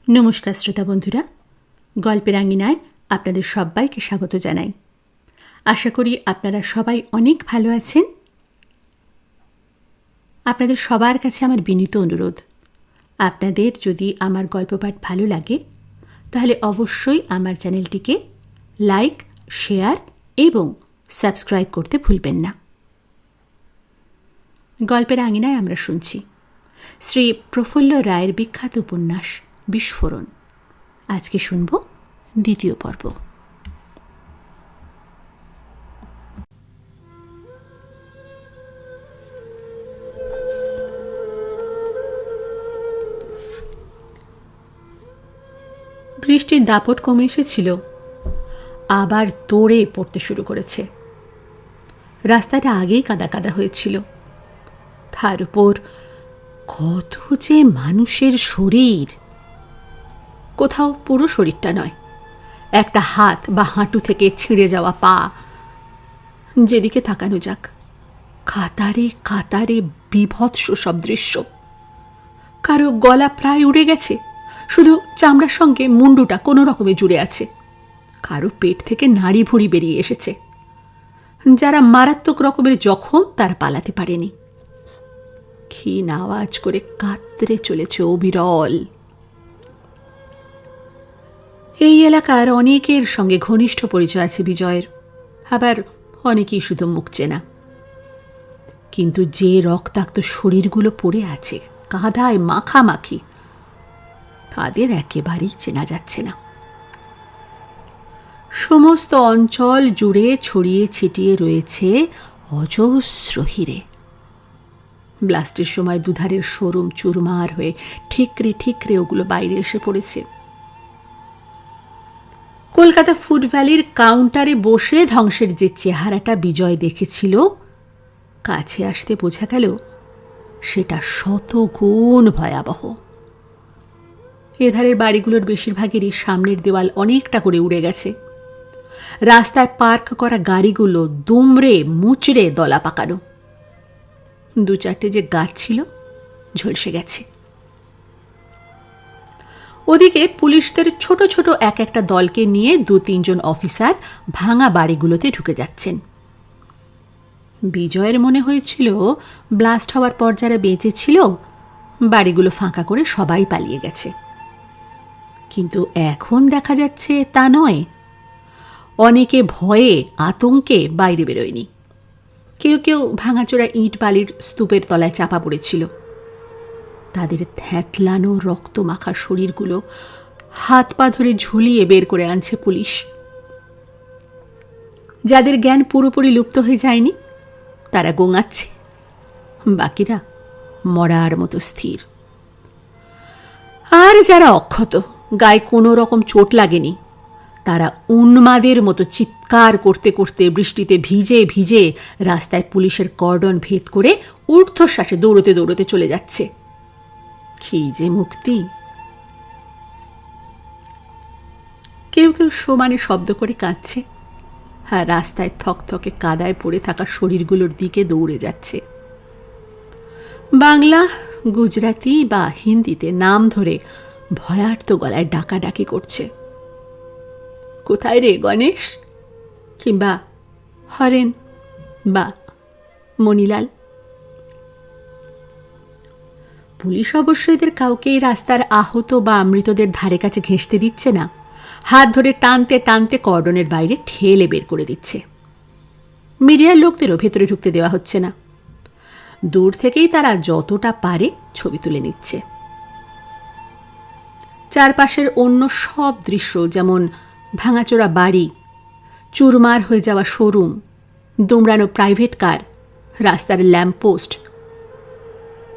নমস্কার শ্রোতা বন্ধুরা, গল্পের আঙিনায় আপনাদের সবাইকে স্বাগত জানাই। আশা করি আপনারা সবাই অনেক ভালো আছেন। আপনাদের সবার কাছে আমার বিনীত অনুরোধ, আপনাদের যদি আমার গল্প পাঠ ভালো লাগে তাহলে অবশ্যই আমার চ্যানেলটিকে লাইক, শেয়ার এবং সাবস্ক্রাইব করতে ভুলবেন না। গল্পের আঙিনায় আমরা শুনছি শ্রী প্রফুল্ল রায়ের বিখ্যাত উপন্যাস বিস্ফোরণ। আজকে শুনব দ্বিতীয় পর্ব। বৃষ্টির দাপট কমে এসেছিল, আবার তোড়ে পড়তে শুরু করেছে। রাস্তাটা আগেই কাদা কাদা হয়েছিল, তার উপর কত যে মানুষের শরীর। কোথাও পুরো শরীরটা নয়, একটা হাত বা হাঁটু থেকে ছিঁড়ে যাওয়া পা। যেদিকে তাকানো যাক, কাতারে কাতারে বীভৎস সব দৃশ্য। কারো গলা প্রায় উড়ে গেছে, শুধু চামড়ার সঙ্গে মুন্ডুটা কোনো রকমে জুড়ে আছে। কারো পেট থেকে নাড়ি ভুঁড়ি বেরিয়ে এসেছে। যারা মারাত্মক রকমের জখম তারা পালাতে পারেনি। ক্ষীণ আওয়াজ করে কাতরে চলেছে অবিরল। এই এলাকার অনেকের সঙ্গে ঘনিষ্ঠ পরিচয় আছে বিজয়ের, আবার অনেকেই শুধু মুখ চেনা। কিন্তু যে রক্তাক্ত শরীরগুলো পড়ে আছে কাদায় মাখামাখি, তাদের একেবারেই চেনা যাচ্ছে না। সমস্ত অঞ্চল জুড়ে ছড়িয়ে ছিটিয়ে রয়েছে অজস্র হিরে। ব্লাস্টের সময় দুধারের শোরুম চুরমার হয়ে ঠিকরে ঠিকরে ওগুলো বাইরে এসে পড়েছে। কলকাতা ফুড ভ্যালির কাউন্টারে বসে ধ্বংসের যে চেহারাটা বিজয় দেখেছিল, কাছে আসতে বোঝা গেল সেটা শতগুণ ভয়াবহ। এধারের বাড়িগুলোর বেশিরভাগেরই সামনের দেওয়াল অনেকটা করে উড়ে গেছে। রাস্তায় পার্ক করা গাড়িগুলো দুমড়ে মুচড়ে দলা পাকানো। দু চারটে যে গাছ ছিল ঝলসে গেছে। ওদিকে পুলিশদের ছোট ছোট এক একটা দলকে নিয়ে 2-3 অফিসার ভাঙা বাড়িগুলোতে ঢুকে যাচ্ছেন। বিজয়ের মনে হয়েছিল ব্লাস্ট হওয়ার পর যারা বেঁচে ছিল বাড়িগুলো ফাঁকা করে সবাই পালিয়ে গেছে। কিন্তু এখন দেখা যাচ্ছে তা নয়। অনেকে ভয়ে আতঙ্কে বাইরে বেরোয়নি। কেউ কেউ ভাঙাচোরা ইট বালির স্তূপের তলায় চাপা পড়েছিল। তাদের থ্যাতলানো রক্ত মাখা শরীরগুলো হাত পা ধরে ঝুলিয়ে বের করে আনছে পুলিশ। যাদের জ্ঞান পুরোপুরি লুপ্ত হয়ে যায়নি তারা গোঙাচ্ছে, বাকিরা মরার মতো স্থির। আর যারা অক্ষত, গায়ে কোনো রকম চোট লাগেনি, তারা উন্মাদের মতো চিৎকার করতে করতে বৃষ্টিতে ভিজে ভিজে রাস্তায় পুলিশের কর্ডন ভেদ করে ঊর্ধ্বশ্বাসে দৌড়তে দৌড়তে চলে যাচ্ছে। কি যে মুক্তি! কেউ কেউ সমানে শব্দ করে কাঁদছে, আর রাস্তায় থকথকে কাদায় পড়ে থাকা শরীরগুলোর দিকে দৌড়ে যাচ্ছে। বাংলা, গুজরাটি বা হিন্দিতে নাম ধরে ভয়ার্ত গলায় ডাকাডাকি করছে। কোথায় রে গণেশ, কিংবা হরেন বা মণিলাল। পুলিশ অবশ্য এদের কাউকেই রাস্তার আহত বা মৃতদের ধারে কাছে ঘেঁষতে দিচ্ছে না। হাত ধরে টানতে টানতে কর্ডনের বাইরে ঠেলে বের করে দিচ্ছে। মিডিয়ার লোকদেরও ভেতরে ঢুকতে দেওয়া হচ্ছে না। দূর থেকেই তারা যতটা পারে ছবি তুলে নিচ্ছে। চারপাশের অন্য সব দৃশ্য, যেমন ভাঙাচোরা বাড়ি, চুরমার হয়ে যাওয়া শোরুম, দুমড়ানো প্রাইভেট কার, রাস্তার ল্যাম্পপোস্ট,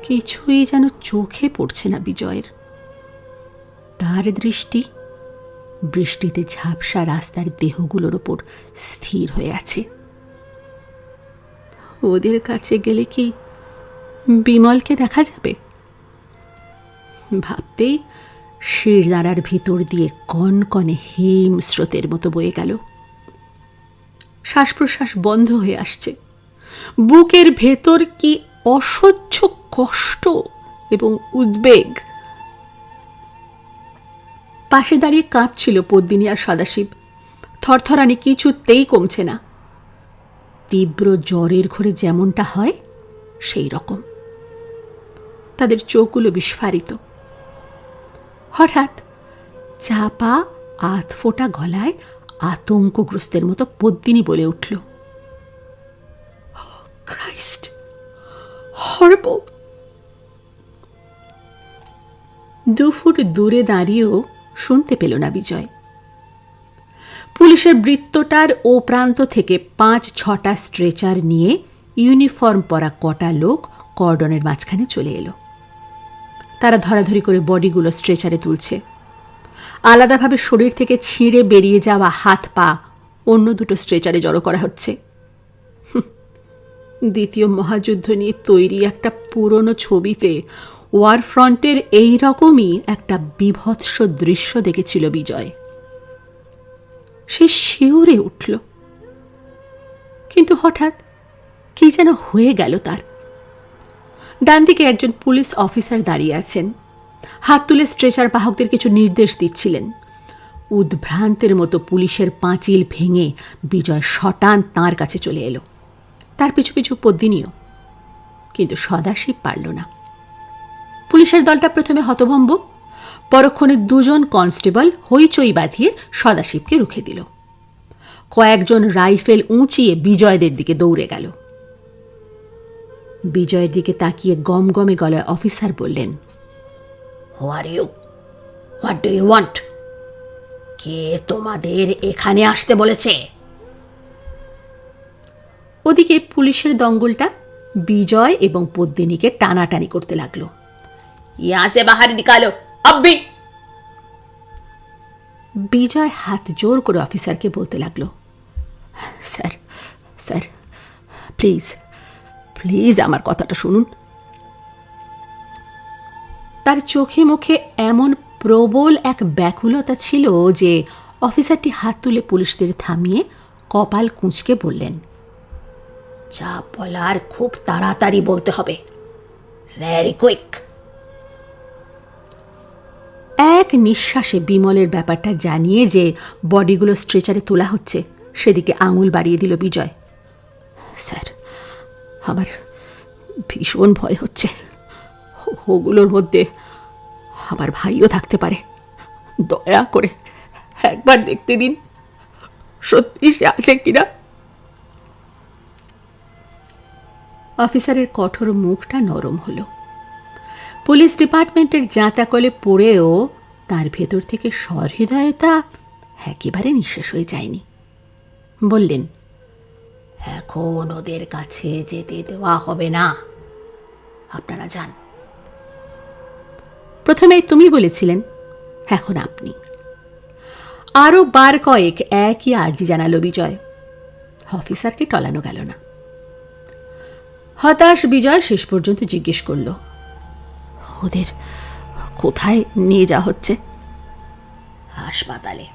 কিছুই যেন চোখে পড়ছে না বিজয়ের। তার দৃষ্টি বৃষ্টিতে ঝাপসা রাস্তার দেহগুলোর ওপর স্থির হয়ে আছে। ওদের কাছে গেলে কি বিমলকে দেখা যাবে? ভাবতেই শিরদাঁড়ার ভিতর দিয়ে কনকনে হিম স্রোতের মতো বয়ে গেল। শ্বাস প্রশ্বাস বন্ধ হয়ে আসছে। বুকের ভেতর কি অসহ্য কষ্ট এবং উদ্বেগ। পাশে দাঁড়িয়ে কাঁপছিল পদ্মিনী আর সদাশিব। থরথরানি কিছুতেই কমছে না। তীব্র জ্বরের ঘোরে যেমনটা হয় সেই রকম। তাদের চোখগুলো বিস্ফারিত। হঠাৎ চাপা আধফোটা গলায় আতঙ্কগ্রস্তের মতো পদ্মিনী বলে উঠল, ক্রাইস্ট, হরিবল! 2 ফুট দূরে দাঁড়িয়েও শুনতে পেল না বিজয়। পুলিশের বৃত্তটার ও প্রান্ত থেকে 5-6টা স্ট্রেচার নিয়ে ইউনিফর্ম পরা কটা লোক কর্ডনের মাঝখানে চলে এলো। তারা ধরাধরি করে বডিগুলো স্ট্রেচারে তুলছে। আলাদাভাবে শরীর থেকে ছিঁড়ে বেরিয়ে যাওয়া হাত পা অন্য দুটো স্ট্রেচারে জড়ো করা হচ্ছে। দ্বিতীয় মহাযুদ্ধ নিয়ে তৈরি একটা পুরনো ছবিতে ওয়ার ফ্রন্টের এই রকমই একটা বিভৎস দৃশ্য দেখেছিল বিজয়। সে শিউরে উঠল, কিন্তু হঠাৎ কি যেন হয়ে গেল তার। ডান দিকে একজন পুলিশ অফিসার দাঁড়িয়ে আছেন, হাত তুলে স্ট্রেচার বাহকদের কিছু নির্দেশ দিচ্ছিলেন। উদ্ভ্রান্তের মতো পুলিশের পাঁচিল ভেঙে বিজয় শটান তাঁর কাছে চলে এলো। তার পিছু পিছু পদ্মিনীও, কিন্তু সদাশিব পারল না। পুলিশের দলটা প্রথমে হতভম্ব, পরক্ষণে 2 জন কনস্টেবল হইচই বাঁধিয়ে সদাশিবকে রুখে দিল। কয়েকজন রাইফেল উঁচিয়ে বিজয়দের দিকে দৌড়ে গেল। বিজয়ের দিকে তাকিয়ে গমগমে গলায় অফিসার বললেন, who are you? What do you want? কে তোমাদের এখানে আসতে বলেছে? ওদিকে পুলিশের দঙ্গলটা বিজয় এবং পদ্মিনীকে টানাটানি করতে লাগলো। ইয়া সে বাহার নিকালো আব্বি! বিজয় হাত জোর করে অফিসারকে বলতে লাগলো, স্যার স্যার, প্লিজ প্লিজ আমার কথাটা শুনুন। তার চোখে মুখে এমন প্রবল এক ব্যাকুলতা ছিল যে অফিসারটি হাত তুলে পুলিশদের থামিয়ে কপাল কুঁচকে বললেন, যা বলার খুব তাড়াতাড়ি বলতে হবে, ভেরি কুইক। এক নিঃশ্বাসে বিমলের ব্যাপারটা জানিয়ে যে বডিগুলো স্ট্রেচারে তোলা হচ্ছে সেদিকে আঙুল বাড়িয়ে দিল বিজয়। স্যার, আমার ভীষণ ভয় হচ্ছে। ওগুলোর মধ্যে আমার ভাইও থাকতে পারে। দয়া করে একবার দেখতে দিন, সত্যি সে আছে কিনা। অফিসারের কঠোর মুখটা নরম হলো। পুলিশ ডিপার্টমেন্টের জাঁতাকলে পড়েও তার ভেতর থেকে সহৃদয়তা একেবারে নিঃশেষ হয়ে যায়নি। বললেন, এখন ওদের কাছে যেতে দেওয়া হবে না, আপনারা যান। প্রথমে তুমি বলেছিলেন, এখন আপনি। আরো 12 কয়েক একই আর্জি জানালো বিজয়। অফিসারকে টলানো গেল না। হতাশ বিজয় শেষ পর্যন্ত জিজ্ঞেস করল, ওদের কোথায় নিয়ে যাওয়া হচ্ছে? হাসপাতালে,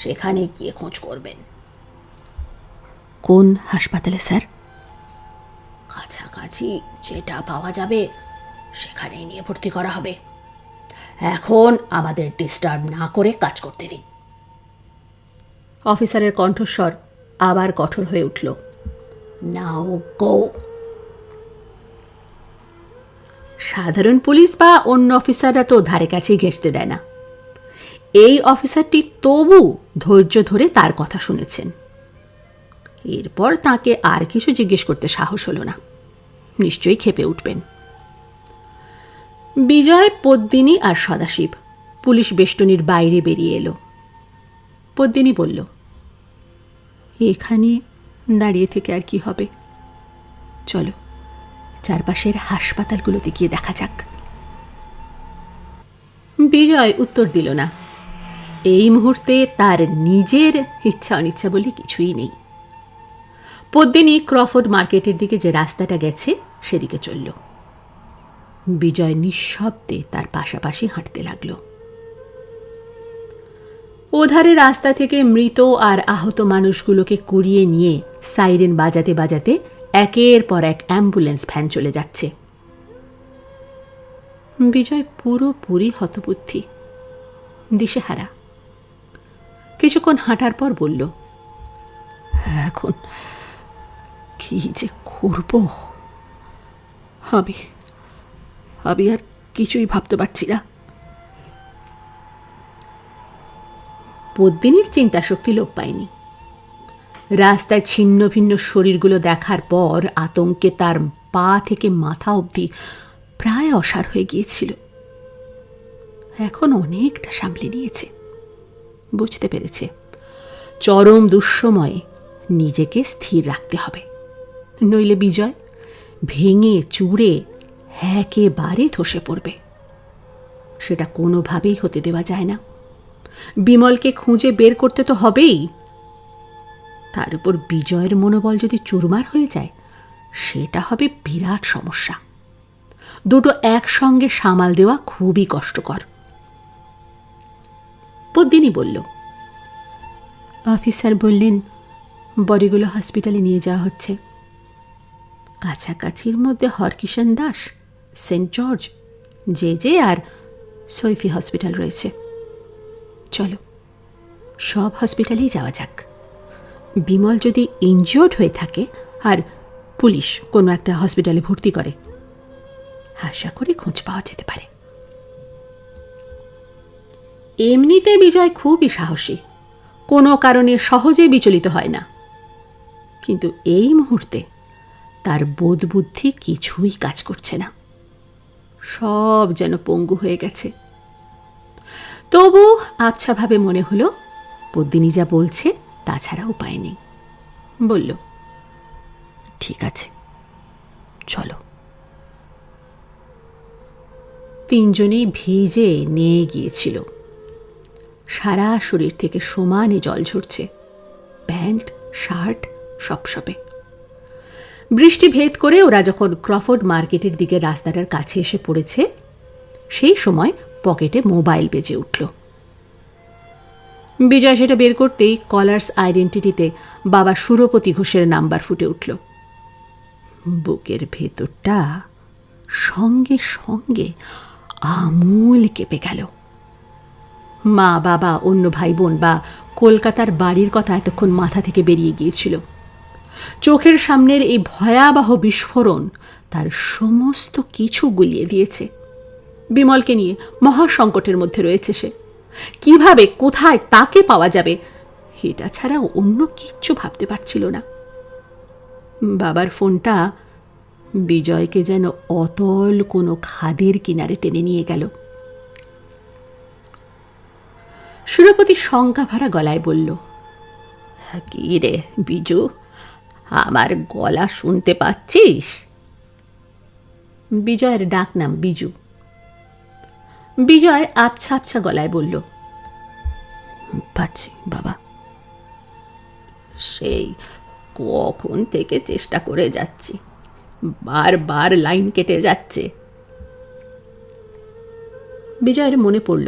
সেখানে গিয়ে খোঁজ করবেন। কোন হাসপাতালে স্যার? কাছাকাছি যেটা পাওয়া যাবে সেখানেই নিয়ে ভর্তি করা হবে। এখন আমাদের ডিস্টার্ব না করে কাজ করতে দিন। অফিসারের কণ্ঠস্বর আবার কঠোর হয়ে উঠল, নাও গো। সাধারণ পুলিশ বা অন্য অফিসাররা তো ধারে কাছেই ঘেঁষতে দেয় না। এই অফিসারটি তবু ধৈর্য ধরে তার কথা শুনেছেন। এরপর তাকে আর কিছু জিজ্ঞেস করতে সাহস হলো না, নিশ্চয়ই ক্ষেপে উঠবেন। বিজয়, পদ্মিনী আর সদাশিব পুলিশ বেষ্টনীর বাইরে বেরিয়ে এলো। পদ্মিনী বলল, এখানে দাঁড়িয়ে থেকে আর কি হবে, চলো চারপাশের হাসপাতালগুলোতে গিয়ে দেখা যাক। বিজয় উত্তর দিল না। এই মুহূর্তে তার নিজের ইচ্ছা অনিচ্ছা বলে কিছুই নেই। পদ্মিনী ক্রফোর্ড মার্কেটের দিকে যে রাস্তাটা গেছে সেদিকে চলল। বিজয় নিঃশব্দে তার পাশাপাশি হাঁটতে লাগল। ওধারে রাস্তা থেকে মৃত আর আহত মানুষগুলোকে কুড়িয়ে নিয়ে সাইরেন বাজাতে বাজাতে একের পর এক অ্যাম্বুলেন্স ভ্যান চলে যাচ্ছে। বিজয় পুরোপুরি হতবুদ্ধি। দিশেহারা। কিছুক্ষণ হাঁটার পর বলল, এখন কি যে করব আমি আর কিছুই ভাবতে পারছি না। পদ্মিনীর চিন্তা শক্তি লোপ পায়নি। রাস্তায় ছিন্ন ভিন্ন শরীরগুলো দেখার পর আতঙ্কে তার পা থেকে মাথা অবধি প্রায় অসাড় হয়ে গিয়েছিল। এখন অনেকটা সামলে নিয়েছে। বুঝতে পেরেছে চরম দুঃসময়ে নিজেকে স্থির রাখতে হবে, নইলে বিজয় ভেঙে চুরে একেবারে ধসে পড়বে। সেটা কোনোভাবেই হতে দেওয়া যায় না। বিমলকে খুঁজে বের করতে তো হবেই। তার উপর বিজয়ের মনোবল যদি চুরমার হয়ে যায়, সেটা হবে বিরাট সমস্যা। দুটো একসঙ্গে সামাল দেওয়া খুবই কষ্টকর। পদ্মিনী বলল, অফিসার বললেন বডিগুলো হসপিটালে নিয়ে যাওয়া হচ্ছে। কাছাকাছির মধ্যে Harkishan Das, Saint George, J আর সৈফি হসপিটাল রয়েছে। চলো সব হসপিটালেই যাওয়া যাক। বিমল যদি ইনজিওর্ড হয়ে থাকে আর পুলিশ কোনো একটা হসপিটালে ভর্তি করে, আশা করি খোঁজ পাওয়া যেতে পারে। এমনিতে বিজয় খুবই সাহসী, কোনো কারণে সহজে বিচলিত হয় না। কিন্তু এই মুহূর্তে তার বোধ বুদ্ধি কিছুই কাজ করছে না। সব যেন পঙ্গু হয়ে গেছে। তবু আবছাভাবে মনে হলো পদ্মিনী যা বলছে তাছাড়া উপায় নেই। বলল, ঠিক আছে চলো। তিনজনেই ভিজে নিয়ে গিয়েছিল। সারা শরীর থেকে সমানে জল ঝরছে, প্যান্ট শার্ট সব সবে। বৃষ্টি ভেদ করে ওরা যখন ক্রফোর্ড মার্কেটের দিকে রাস্তাটার কাছে এসে পড়েছে, সেই সময় পকেটে মোবাইল বেজে উঠল। বিজয় সেটা বের করতেই কলার্স আইডেন্টিটিতে বাবা সুরপতি ঘোষের নাম্বার ফুটে উঠল। বুকের ভেতরটা সঙ্গে সঙ্গে আমূল কেঁপে গেল। মা বাবা অন্য ভাই বোন বা কলকাতার বাড়ির কথা এতক্ষণ মাথা থেকে বেরিয়ে গিয়েছিল। চোখের সামনের এই ভয়াবহ বিস্ফোরণ তার সমস্ত কিছু গুলিয়ে দিয়েছে। বিমলকে নিয়ে মহাসংকটের মধ্যে রয়েছে সে। কিভাবে কোথায় তাকে পাওয়া যাবে, এটা ছাড়া অন্য কিচ্ছু ভাবতে পারছিল না। বাবার ফোনটা বিজয়কে যেন অতল কোনো খাদের কিনারে টেনে নিয়ে গেল। সুরপতি শঙ্কা ভরা গলায় বলল, কি রে বিজু, আমার গলা শুনতে পাচ্ছিস? বিজয়ের ডাক নাম বিজু। বিজয় আবছা আবছা গলায় বলল, পাচ্ছি বাবা। সেই কখন থেকে চেষ্টা করে যাচ্ছি, বারবার লাইন কেটে যাচ্ছে। বিজয়ের মনে পড়ল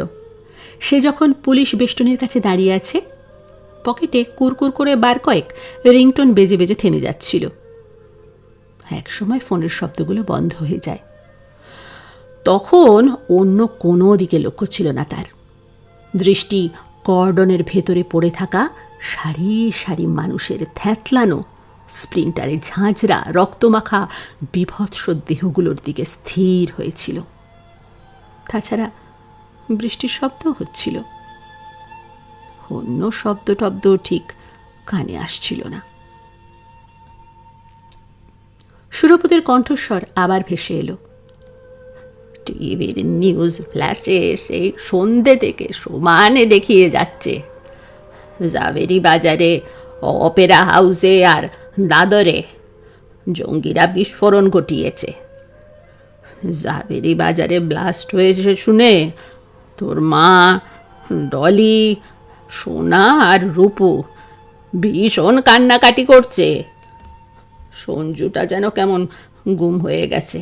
সে যখন পুলিশ বেষ্টনীর কাছে দাঁড়িয়ে আছে, পকেটে কুরকুর করে বার কয়েক রিংটোন বেজে বেজে থেমে যাচ্ছিল। একসময় ফোনের শব্দগুলো বন্ধ হয়ে যায়। তখন অন্য কোনো দিকে লক্ষ্য ছিল না তার। দৃষ্টি কর্ডনের ভেতরে পড়ে থাকা সারি সারি মানুষের থ্যাতলানো, স্প্লিন্টারে ঝাঁঝরা রক্তমাখা বিভৎস দেহগুলোর দিকে স্থির হয়েছিল। তাছাড়া বৃষ্টির শব্দ হচ্ছিল। অন্য শব্দ টব্দ ঠিক কানে আসছিল না। সুরপতির কণ্ঠস্বর আবার ভেসে এলো, টিভির নিউজ ফ্ল্যাশে সেই সন্ধ্যে থেকে সমানে দেখিয়ে যাচ্ছে জাভেরি বাজারে, অপেরা হাউসে আর দাদরে জঙ্গিরা বিস্ফোরণ ঘটিয়েছে। জাভেরি বাজারে ব্লাস্ট হয়েছে শুনে তোর মা, ডলি, সোনা আর রূপু ভীষণ কান্নাকাটি করছে। সঞ্জুটা যেন কেমন গুম হয়ে গেছে,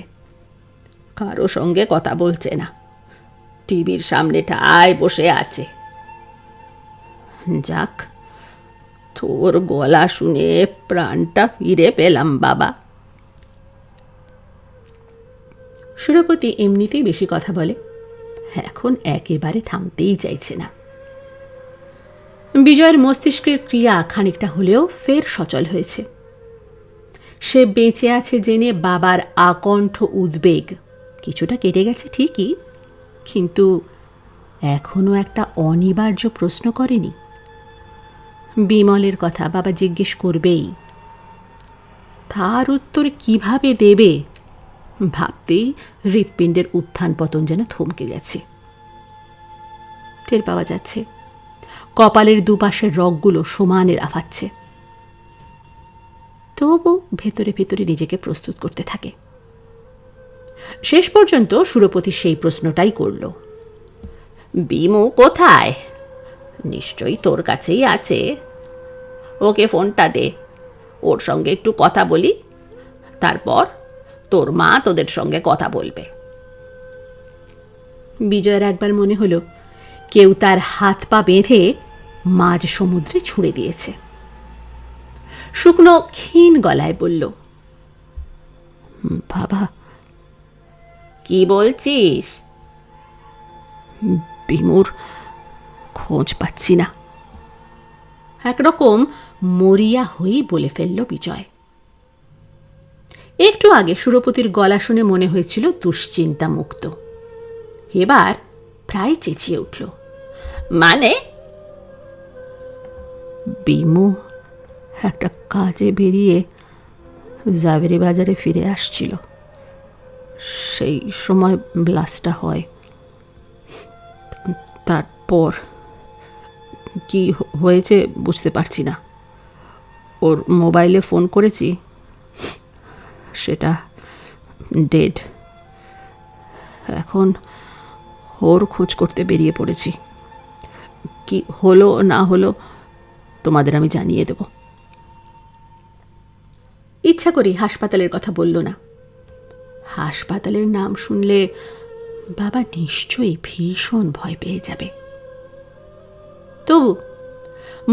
কারো সঙ্গে কথা বলছে না, টিভির সামনে ঠায় বসে আছে। যাক, তোর গলা শুনে প্রাণটা ফিরে পেলাম বাবা। সুরপতি এমনিতেই বেশি কথা বলে, এখন একেবারে থামতেই চাইছে না। বিজয়ের মস্তিষ্কের ক্রিয়া খানিকটা হলেও ফের সচল হয়েছে। সে বেঁচে আছে জেনে বাবার আকণ্ঠ উদ্বেগ কিছুটা কেটে গেছে ঠিকই, কিন্তু এখনো একটা অনিবার্য প্রশ্ন করেনি। বিমলের কথা বাবা জিজ্ঞেস করবেই, তার উত্তর কিভাবে দেবে ভাবতেই হৃৎপিণ্ডের উত্থান পতন যেন থমকে গেছে। টের পাওয়া যাচ্ছে কপালের দুপাশের রগগুলো সমানে লাফাচ্ছে। তবু ভেতরে ভেতরে নিজেকে প্রস্তুত করতে থাকে। শেষ পর্যন্ত সুরপতি সেই প্রশ্নটাই করল, বিমু কোথায়? নিশ্চয়ই তোর কাছেই আছে। ওকে ফোনটা দে, ওর সঙ্গে একটু কথা বলি, তারপর তোর মা তোদের সঙ্গে কথা বলবে। বিজয়ের একবার মনে হলো কেউ তার হাত পা বেঁধে মাঝ সমুদ্রে ছুঁড়ে দিয়েছে। শুকনো ক্ষীণ গলায় বলল, বাবা। কি বলছিস? বিমুর খোঁজ পাচ্ছি না। একরকম মরিয়া হয়েই বলে ফেলল বিজয়। একটু আগে সুরপতির গলা শুনে মনে হয়েছিল দুশ্চিন্তা মুক্ত, এবার প্রায় চেঁচিয়ে উঠল, মানে? বিমু একটা কাজে বেরিয়ে জাবেরি বাজারে ফিরে আসছিল, সেই সময় ব্লাস্টটা হয়। তারপর কি হয়েছে বুঝতে পারছি না। ওর মোবাইলে ফোন করেছি, সেটা ডেড। এখন ওর খোঁজ করতে বেরিয়ে পড়েছি। কি হলো না হলো তোমাদের আমি জানিয়ে দেব। ইচ্ছা করি হাসপাতালের কথা বলল না। হাসপাতালের নাম শুনলে বাবা নিশ্চয়ই ভীষণ ভয় পেয়ে যাবে। তবু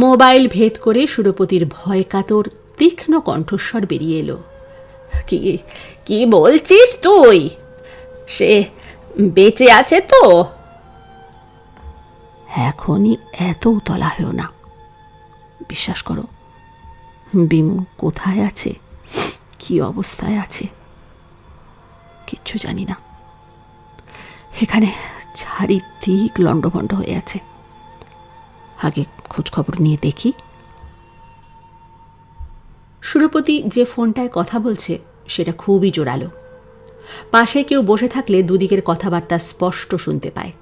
মোবাইল ভেদ করে সুরপতির ভয় কাতর তীক্ষ্ণ কণ্ঠস্বর বেরিয়ে এলো, কি কি বলছিস তুই? সে বেঁচে আছে তো? এখনই এত উতলা হয়েও না। বিশ্বাস করো, বিমু কোথায় আছে, কি অবস্থায় আছে কিচ্ছু জানি না। এখানে চারিদিক লণ্ডভণ্ড হয়ে আছে। আগে খোঁজ খবর নিয়ে দেখি। সুরপতি যে ফোনটায় কথা বলছে সেটা খুবই জোরালো। পাশে কেউ বসে থাকলে দুদিকের কথাবার্তা স্পষ্ট শুনতে পায়।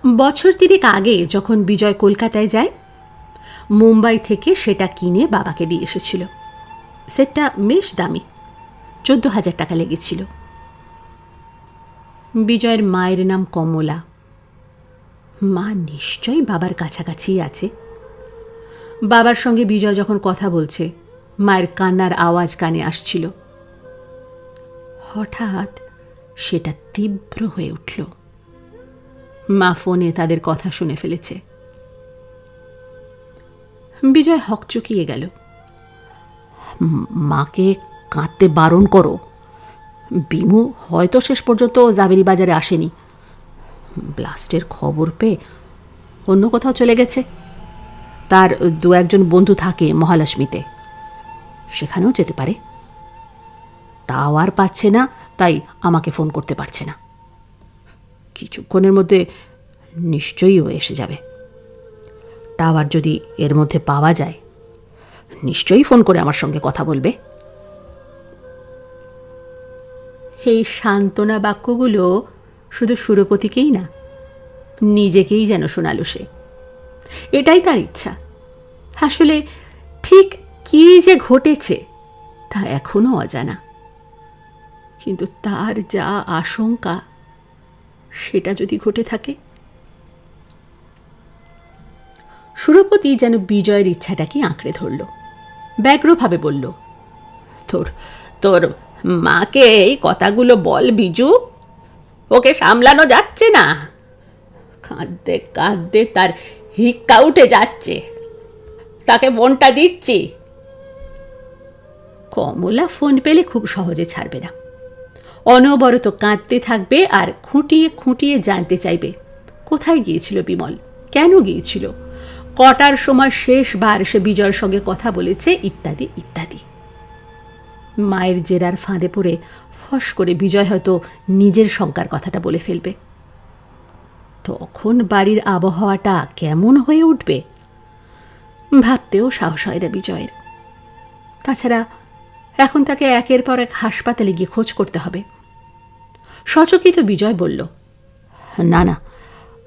বছর 3 আগে যখন বিজয় কলকাতায় যায়, মুম্বাই থেকে সেটা কিনে বাবাকে দিয়ে এসেছিল। সেটটা বেশ দামি, 14,000 টাকা লেগেছিল। বিজয়ের মায়ের নাম কমলা। মা নিশ্চয়ই বাবার কাছাকাছি আছে। বাবার সঙ্গে বিজয় যখন কথা বলছে, মায়ের কান্নার আওয়াজ কানে আসছিল। হঠাৎ সেটা তীব্র হয়ে উঠল। মা ফোনে তাদের কথা শুনে ফেলেছে। বিজয় হকচকিয়ে গেল। মাকে কাঁদতে বারণ করো। বিমু হয়তো শেষ পর্যন্ত জাবেরি বাজারে আসেনি, ব্লাস্টের খবর পেয়ে অন্য কোথাও চলে গেছে। তার 2-1 বন্ধু থাকে মহালক্ষ্মীতে, সেখানেও যেতে পারে। টাওয়ার পাচ্ছে না, তাই আমাকে ফোন করতে পারছে না। কিছুক্ষণের মধ্যে নিশ্চয়ই ও এসে যাবে। টাওয়ার যদি এর মধ্যে পাওয়া যায়, নিশ্চয়ই ফোন করে আমার সঙ্গে কথা বলবে। এই সান্ত্বনা বাক্যগুলো শুধু সুরপতিকেই না, নিজেকেই যেন শোনালো সে। এটাই তার ইচ্ছা। আসলে ঠিক কি যে ঘটেছে তা এখনো অজানা, কিন্তু তার যা আশঙ্কা, সেটা যদি ঘটে থাকে। সুরপতি যেন বিজয়ের ইচ্ছাটাকে আঁকড়ে ধরল, ব্যগ্রভাবে বলল, তোর তোর মাকে এই কথাগুলো বল বিজু, ওকে সামলানো যাচ্ছে না। কাঁদতে কাঁদতে তার হিক্কা উঠে যাচ্ছে। তাকে ফোনটা দিচ্ছি। কমলা ফোন পেলে খুব সহজে ছাড়বে না। অনবরত কাঁদতে থাকবে আর খুঁটিয়ে খুঁটিয়ে জানতে চাইবে কোথায় গিয়েছিল বিমল, কেন গিয়েছিল, কটার সময় শেষবার সে বিজয়ের সঙ্গে কথা বলেছে, ইত্যাদি ইত্যাদি। মায়ের জেরার ফাঁদে পড়ে ফস করে বিজয় হয়তো নিজের শঙ্কার কথাটা বলে ফেলবে। তখন বাড়ির আবহাওয়াটা কেমন হয়ে উঠবে ভাবতেও সাহস হয় না বিজয়ের। তাছাড়া এখন তাকে একের পর এক হাসপাতালে গিয়ে খোঁজ করতে হবে। সচকিত বিজয় বলল, না না,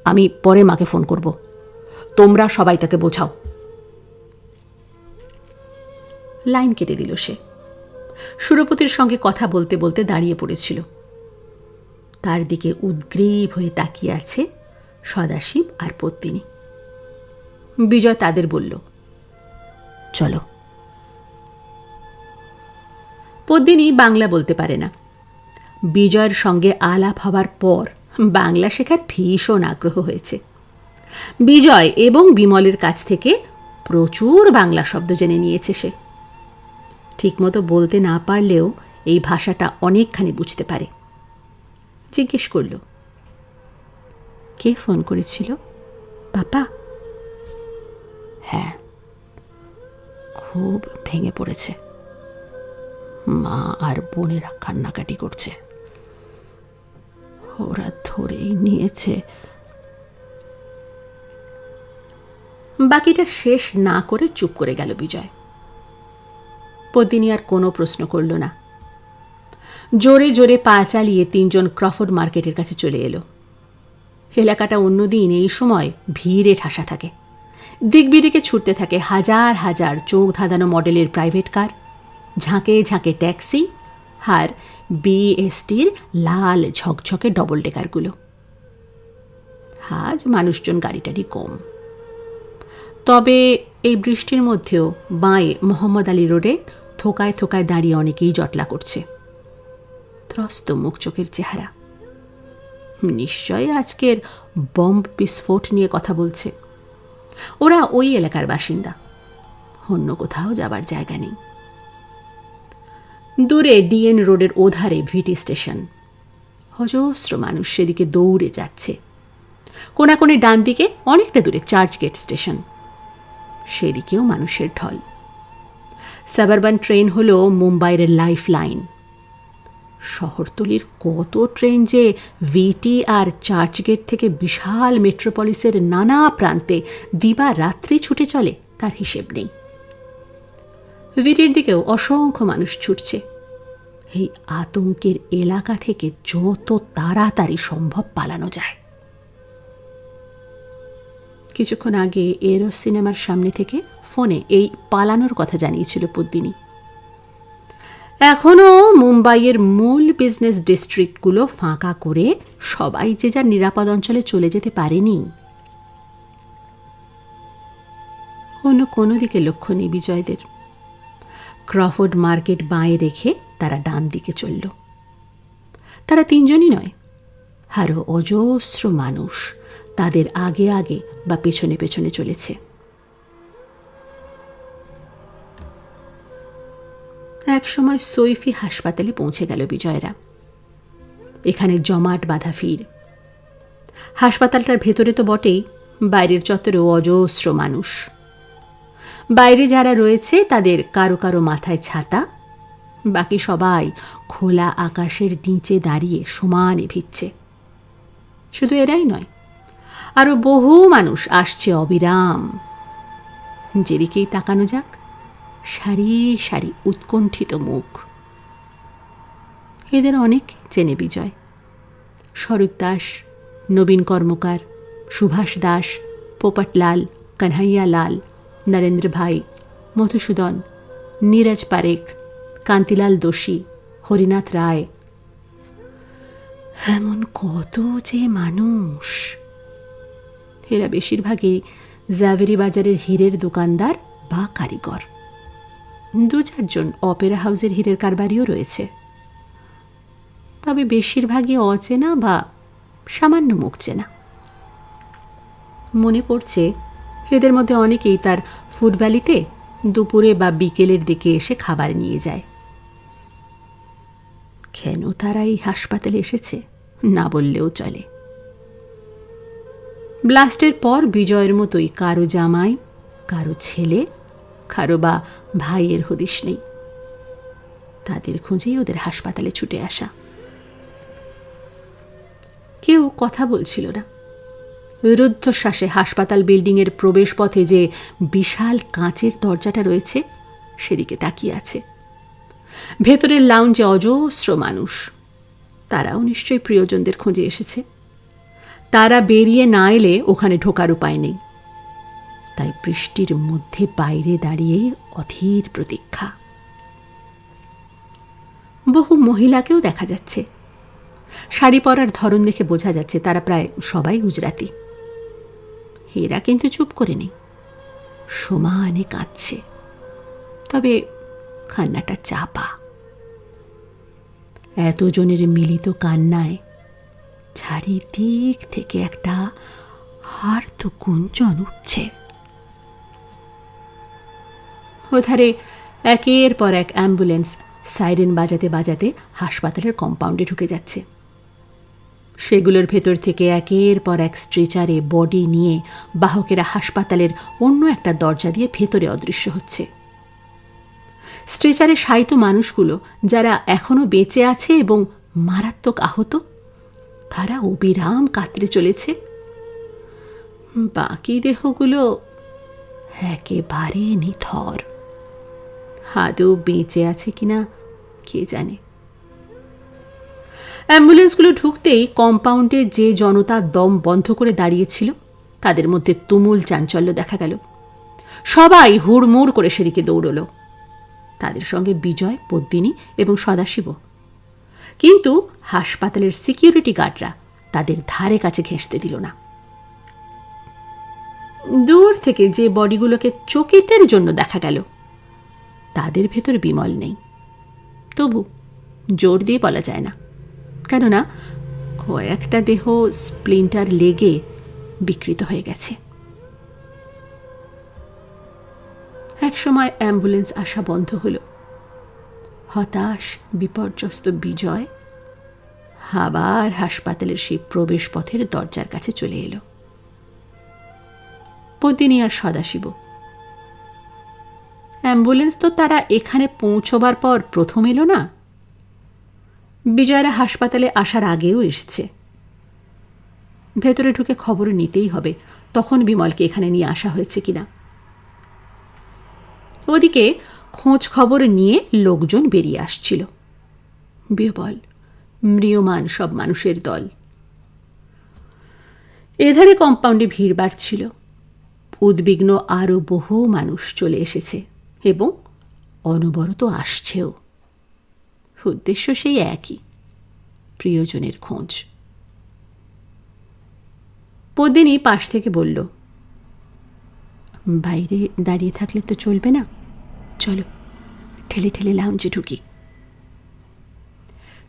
আমি পরে মাকে ফোন করব, তোমরা সবাই তাকে বোঝাও। লাইন কেটে দিল সে। সুরপতির সঙ্গে কথা বলতে বলতে দাঁড়িয়ে পড়েছিল। তার দিকে উদ্গ্রীব হয়ে তাকিয়ে আছে সদাশিব আর পদ্মিনী। বিজয় তাদের বলল, চলো। পদ্মিনী বাংলা বলতে পারে না। বিজয়ের সঙ্গে আলাপ হবার পর বাংলা শেখার ভীষণ আগ্রহ হয়েছে। বিজয় এবং বিমলের কাছ থেকে প্রচুর বাংলা শব্দ জেনে নিয়েছে সে। ঠিকমতো বলতে না পারলেও এই ভাষাটা অনেকখানি বুঝতে পারে। জিজ্ঞেস করল, কে ফোন করেছিল? পাপা? হ্যাঁ, খুব ভেঙে পড়েছে। মা আর বোনেরা কান্নাকাটি করছে। ওরা ধরেই নিয়েছে। বাকিটা শেষ না করে চুপ করে গেল বিজয়। পদ্মিনী আর কোনো প্রশ্ন করল না। জোরে জোরে পা চালিয়ে তিনজন ক্রফোর্ড মার্কেটের কাছে চলে এলো। এলাকাটা অন্যদিন এই সময় ভিড়ে ঠাসা থাকে। দিক বিদিকে ছুটতে থাকে হাজার হাজার চোখ ধাঁধানো মডেলের প্রাইভেট কার, ঝাঁকে ঝাঁকে ট্যাক্সি আর বিএসটির লাল ঝকঝকে ডবল ডেকারগুলো। আজ মানুষজন গাড়িটারি কম। তবে এই বৃষ্টির মধ্যেও বাঁয়ে মোহাম্মদ আলী রোডে থোকায় থোকায় দাঁড়িয়ে অনেকেই জটলা করছে। ত্রস্ত মুখ চোখের চেহারা। নিশ্চয়ই আজকের বম্ব বিস্ফোট নিয়ে কথা বলছে। ওরা ওই এলাকার বাসিন্দা, অন্য কোথাও যাবার জায়গা নেই। দূরে ডিএন রোডের ওধারে ভিটি স্টেশন। অজস্র মানুষ সেদিকে দৌড়ে যাচ্ছে। কোনাকোণে ডান দিকে অনেকটা দূরে চার্চগেট স্টেশন, সেদিকেও মানুষের ঢল। সাবারবান ট্রেন হল মুম্বাইয়ের লাইফ লাইন। শহরতলির কত ট্রেন যে ভিটি আর চার্চগেট থেকে বিশাল মেট্রোপলিসের নানা প্রান্তে দিবা রাত্রি ছুটে চলে তার হিসেব নেই। ভিটির দিকেও অসংখ্য মানুষ ছুটছে। এই আতঙ্কের এলাকা থেকে যত তাড়াতাড়ি সম্ভব পালানো যায়। কিছুক্ষণ আগে এরো সিনেমার সামনে থেকে ফোনে এই পালানোর কথা জানিয়েছিল পদ্মিনী। এখনও মুম্বাইয়ের মূল বিজনেস ডিস্ট্রিক্টগুলো ফাঁকা করে সবাই যে যার নিরাপদ অঞ্চলে চলে যেতে পারেনি। অন্য কোনো দিকে লক্ষ্য নেই বিজয়দের। ক্রফোর্ড মার্কেট বাঁয়ে রেখে তারা ডান দিকে চলল। তারা তিনজনই নয়, আরও অজস্র মানুষ তাদের আগে আগে বা পেছনে পেছনে চলেছে। এক সময় সৈফি হাসপাতালে পৌঁছে গেল বিজয়রা। এখানে জমাট বাঁধা ভিড়। হাসপাতালটার ভেতরে তো বটেই, বাইরের চত্বরেও অজস্র মানুষ। বাইরে যারা রয়েছে তাদের কারো কারো মাথায় ছাতা, বাকি সবাই খোলা আকাশের নিচে দাঁড়িয়ে সমানে ভিজছে। শুধু এরাই নয়, আরো বহু মানুষ আসছে অবিরাম। যেদিকেই তাকানো যাক, সারি সারি উৎকণ্ঠিত মুখ। এদের অনেক চেনে বিজয়। স্বরূপ দাস, নবীন কর্মকার, সুভাষ দাস, পোপটলাল, কানহাইয়া লাল, নরেন্দ্র ভাই, মধুসূদন, নীরজ পারেখ, কান্তিলাল দোষী, হরিনাথ রায়। এমন কত যে মানুষ! এরা বেশিরভাগই জাভেরি বাজারের হীরের দোকানদার বা কারিগর। দু চারজন অপেরা হাউসের হীরের কারবারিও রয়েছে। তবে বেশিরভাগই অচেনা বা সামান্য মুখ চেনা। মনে পড়ছে এদের মধ্যে অনেকেই তার ফুড ভ্যালিতে দুপুরে বা বিকেলের দিকে এসে খাবার নিয়ে যায়। কেন তারা এই হাসপাতালে এসেছে না বললেও চলে। ব্লাস্টের পর বিজয়ের মতোই কারো জামাই, কারো ছেলে, কারো বা ভাইয়ের হদিশ নেই। তাদের খুঁজেই ওদের হাসপাতালে ছুটে আসা। কেউ কথা বলছিল না। রুদ্ধশ্বাসে হাসপাতাল বিল্ডিংয়ের প্রবেশ পথে যে বিশাল কাঁচের দরজাটা রয়েছে সেদিকে তাকিয়ে আছে। ভেতরের লাউঞ্জে অজস্র মানুষ। তারাও নিশ্চয়ই প্রিয়জনদের খোঁজে এসেছে। তারা বেরিয়ে না এলে ওখানে ঢোকার উপায় নেই। তাই বৃষ্টির মধ্যে বাইরে দাঁড়িয়ে অধীর প্রতীক্ষা। বহু মহিলাকেও দেখা যাচ্ছে। শাড়ি পরার ধরন দেখে বোঝা যাচ্ছে তারা প্রায় সবাই গুজরাতি। এরা কিন্তু চুপ করে নেই, সমানে কাঁদছে, তবে কান্নাটা চাপা। এতজনের মিলিত কান্নায় চারিদিক থেকে একটা আর্ত গুঞ্জন উঠছে। ওধারে একের পর এক অ্যাম্বুলেন্স সাইরেন বাজাতে বাজাতে হাসপাতালের কম্পাউন্ডে ঢুকে যাচ্ছে। সেগুলোর ভেতর থেকে একের পর এক স্ট্রেচারে বডি নিয়ে বাহকেরা হাসপাতালের অন্য একটা দরজা দিয়ে ভেতরে অদৃশ্য হচ্ছে। স্ট্রেচারে শায়িত মানুষগুলো যারা এখনো বেঁচে আছে এবং মারাত্মক আহত, তারা অবিরাম কাতরে চলেছে। বাকি দেহগুলো একেবারে নিথর। আদৌ বেঁচে আছে কিনা কে জানে। অ্যাম্বুলেন্সগুলো ঢুকতেই কম্পাউন্ডে যে জনতা দম বন্ধ করে দাঁড়িয়েছিল তাদের মধ্যে তুমুল চাঞ্চল্য দেখা গেল। সবাই হুড়মুড় করে সেদিকে দৌড়ল। তাদের সঙ্গে বিজয়, পদ্মিনী এবং সদাশিব। কিন্তু হাসপাতালের সিকিউরিটি গার্ডরা তাদের ধারে কাছে ঘেঁষতে দিল না। দূর থেকে যে বডিগুলোকে চকিতের জন্য দেখা গেল তাদের ভেতর বিমল নেই। তবু জোর দিয়ে বলা যায় না, কেননা কয়েকটা দেহ স্প্লিন্টার লেগে বিকৃত হয়ে গেছে। একসময় অ্যাম্বুলেন্স আসা বন্ধ হল। হতাশ বিপর্যস্ত বিজয় আবার হাসপাতালের সেই প্রবেশ পথের দরজার কাছে চলে এলো। পদ্মিনী আর সদাশিব। অ্যাম্বুলেন্স তো তারা এখানে পৌঁছবার পর প্রথম এলো না, বিজয়রা হাসপাতালে আসার আগেও এসছে। ভেতরে ঢুকে খবর নিতেই হবে তখন বিমলকে এখানে নিয়ে আসা হয়েছে কিনা। ওদিকে খোঁজ খবর নিয়ে লোকজন বেরিয়ে আসছিল। বিহ্বল ম্রিয়মান সব মানুষের দল। এধারে কম্পাউন্ডে ভিড় বাড়ছিল। উদ্বিগ্ন আরও বহু মানুষ চলে এসেছে এবং অনবরত আসছেও। উদ্দেশ্য সেই একই, প্রিয়জনের খোঁজ। পদ্মিনী পাশ থেকে বলল, বাইরে দাঁড়িয়ে থাকলে তো চলবে না, চলো ঠেলে ঠেলে লাউঞ্জে ঢুকি।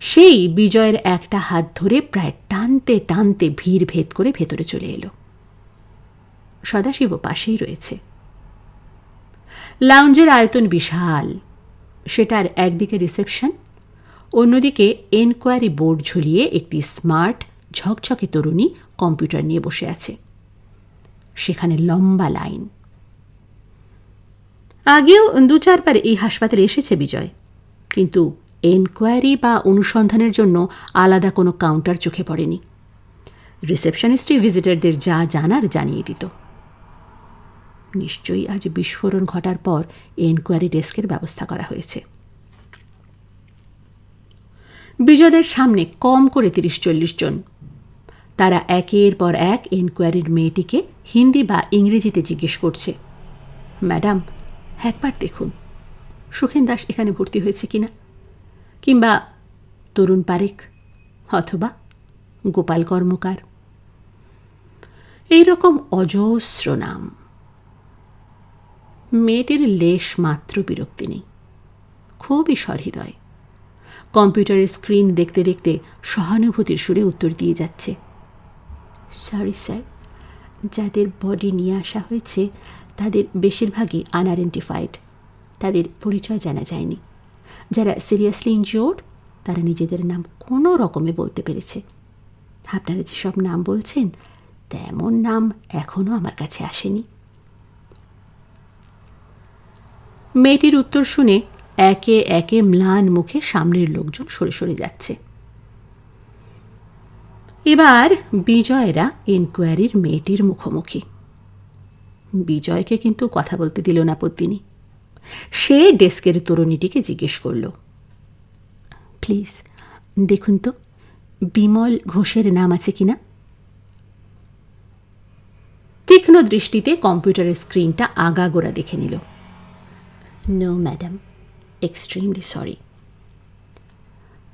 সেই বিজয়ের একটা হাত ধরে প্রায় টানতে টানতে ভিড় ভেদ করে ভেতরে চলে এলো। সদাশিব পাশেই রয়েছে। লাউঞ্জের আয়তন বিশাল। সেটার একদিকে রিসেপশন, অন্যদিকে এনকোয়ারি বোর্ড ঝুলিয়ে একটি স্মার্ট ঝকঝকে তরুণী কম্পিউটার নিয়ে বসে আছে। সেখানে লম্বা লাইন। আগেও 2-4 বার এই হাসপাতালে এসেছে বিজয়, কিন্তু এনকোয়ারি বা অনুসন্ধানের জন্য আলাদা কোনো কাউন্টার চোখে পড়েনি। রিসেপশনিস্টই ভিজিটরদের যা জানার জানিয়ে দিত। নিশ্চয়ই আজ বিস্ফোরণ ঘটার পর এনকোয়ারি ডেস্কের ব্যবস্থা করা হয়েছে। বিজয়দের সামনে কম করে 30-40 জন। তারা একের পর এক এনকোয়ারির মেয়েটিকে হিন্দি বা ইংরেজিতে জিজ্ঞেস করছে, ম্যাডাম একবার দেখুন সুখেন দাস এখানে ভর্তি হয়েছে কিনা, কিংবা তরুণ পারেখ অথবা গোপাল কর্মকার। এইরকম অজস্র নাম। মেয়েটির লেশ মাত্র বিরক্তি নেই, খুবই সহৃদয়। কম্পিউটারের স্ক্রিন দেখতে দেখতে সহানুভূতির সুরে উত্তর দিয়ে যাচ্ছে, সরি স্যার, যাদের বডি নিয়ে আসা হয়েছে তাদের বেশিরভাগই আনআইডেন্টিফাইড। তাদের পরিচয় জানা যায়নি। যারা সিরিয়াসলি ইনজিওর্ড তারা নিজেদের নাম কোনো রকমে বলতে পেরেছে। আপনারা যেসব নাম বলছেন তেমন নাম এখনো আমার কাছে আসেনি। মেয়েটির উত্তর শুনে একে একে ম্লান মুখে সামনের লোকজন সরে সরে যাচ্ছে। এবার বিজয়েরা এনকোয়ারির মেয়েটির মুখোমুখি। বিজয়কে কিন্তু কথা বলতে দিল না পদ্মিনী। সে ডেস্কের তরুণীটিকে জিজ্ঞেস করল, প্লিজ দেখুন তো বিমল ঘোষের নাম আছে কিনা। তীক্ষ্ণ দৃষ্টিতে কম্পিউটারের স্ক্রিনটা আগাগোড়া দেখে নিল। No madam, extremely sorry.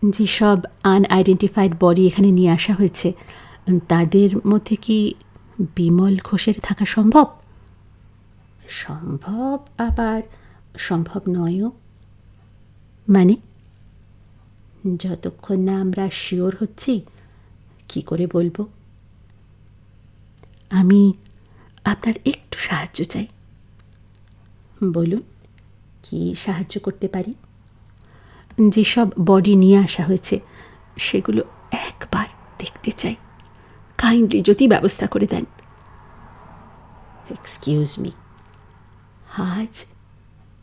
যেসব আনআইডেন্টিফাইড বডি এখানে নিয়ে আসা হয়েছে তাদের মধ্যে কি বিমল ঘোষের থাকা সম্ভব? সম্ভব আবার সম্ভব নয়ও। মানে? যতক্ষণ না আমরা শিওর হচ্ছি কি করে বলবো। আমি আপনার একটু সাহায্য চাই। বলুন, কি সাহায্য করতে পারি? যেসব বডি নিয়ে আসা হয়েছে সেগুলো একবার দেখতে চাই, কাইন্ডলি যদি ব্যবস্থা করে দেন। এক্সকিউজ মি, আজ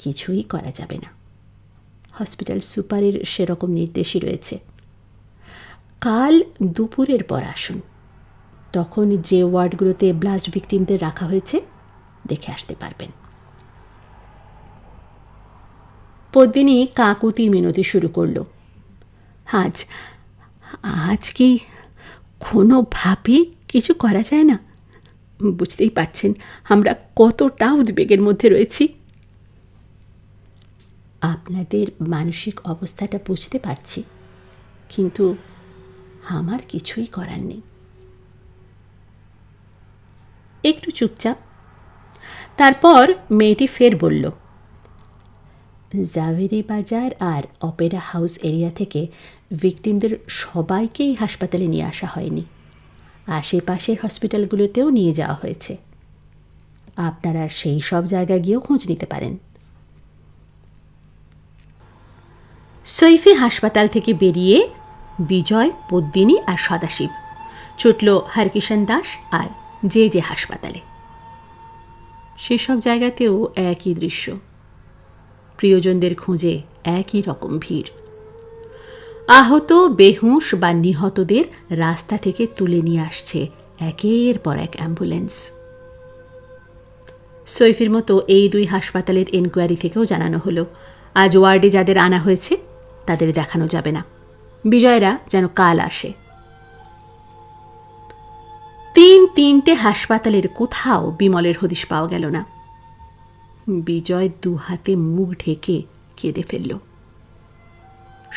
কিছুই করা যাবে না। হসপিটাল সুপারের সেরকম নির্দেশই রয়েছে। কাল দুপুরের পর আসুন, তখন যে ওয়ার্ডগুলোতে ব্লাস্ট ভিকটিমদের রাখা হয়েছে দেখে আসতে পারবেন। পদ্মিনী কাকুতি মিনতি শুরু করল। আজ কি কোনোভাবে কিছু করা যায় না? বুঝতেই পারছেন আমরা কতটা উদ্বেগের মধ্যে রয়েছি। আপনাদের মানসিক অবস্থাটা বুঝতে পারছি, কিন্তু আমার কিছুই করার নেই। একটু চুপচাপ। তারপর মেয়েটি ফের বলল, জাভেরি বাজার আর অপেরা হাউস এরিয়া থেকে ভিকটিমদের সবাইকেই হাসপাতালে নিয়ে আসা হয়নি, আশেপাশের হসপিটালগুলোতেও নিয়ে যাওয়া হয়েছে। আপনারা সেই সব জায়গায় গিয়েও খোঁজ নিতে পারেন। সৈফি হাসপাতাল থেকে বেরিয়ে বিজয়, পদ্মিনী আর সদাশিব ছুটল হরকিষণ দাস আর যে হাসপাতালে। সেসব জায়গাতেও একই দৃশ্য, প্রিয়জনদের খোঁজে একই রকম ভিড়। আহত, বেহুঁশ বা নিহতদের রাস্তা থেকে তুলে নিয়ে আসছে একের পর এক অ্যাম্বুলেন্স। সৈফির মতো এই দুই হাসপাতালের এনকোয়ারি থেকেও জানানো হলো আজ ওয়ার্ডে যাদের আনা হয়েছে তাদের দেখানো যাবে না, বিজয়রা যেন কাল আসে। তিনটে হাসপাতালের কোথাও বিমলের হদিশ পাওয়া গেল না। বিজয় দু হাতে মুখ ঢেকে কেঁদে ফেলল।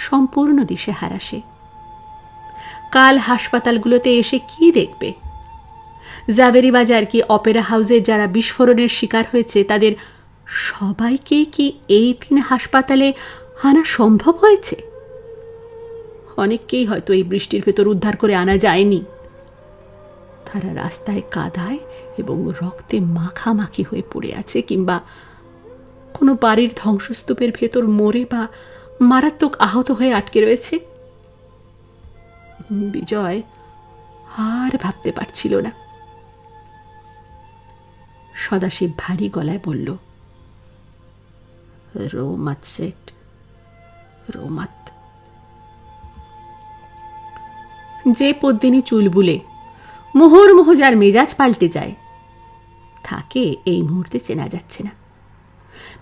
সম্পূর্ণ দিশেহারা সে। কাল হাসপাতালগুলোতে এসে কি দেখবে? জাভেরি বাজার কি অপেরা হাউসের যারা বিস্ফোরণের শিকার হয়েছে তাদের সবাইকে কি এই 3 হাসপাতালে আনা সম্ভব হয়েছে? অনেককেই হয়তো এই বৃষ্টির ভেতর উদ্ধার করে আনা যায়নি। তারা রাস্তায় কাদায় এবং রক্তে মাখামাখি হয়ে পড়ে আছে, কিংবা কোনো বাড়ির ধ্বংসস্তূপের ভেতর মরে বা মারাত্মক আহত হয়ে আটকে রয়েছে। বিজয় আর ভাবতে পারছিল না। সদাশিব ভারী গলায় বলল, রোমাত সেট, রোমাত। যে পদ্মিনী চুলবুলে মুহুর্মুহু যার মেজাজ পাল্টে যায় তাকে এই মুহূর্তে চেনা যাচ্ছে না।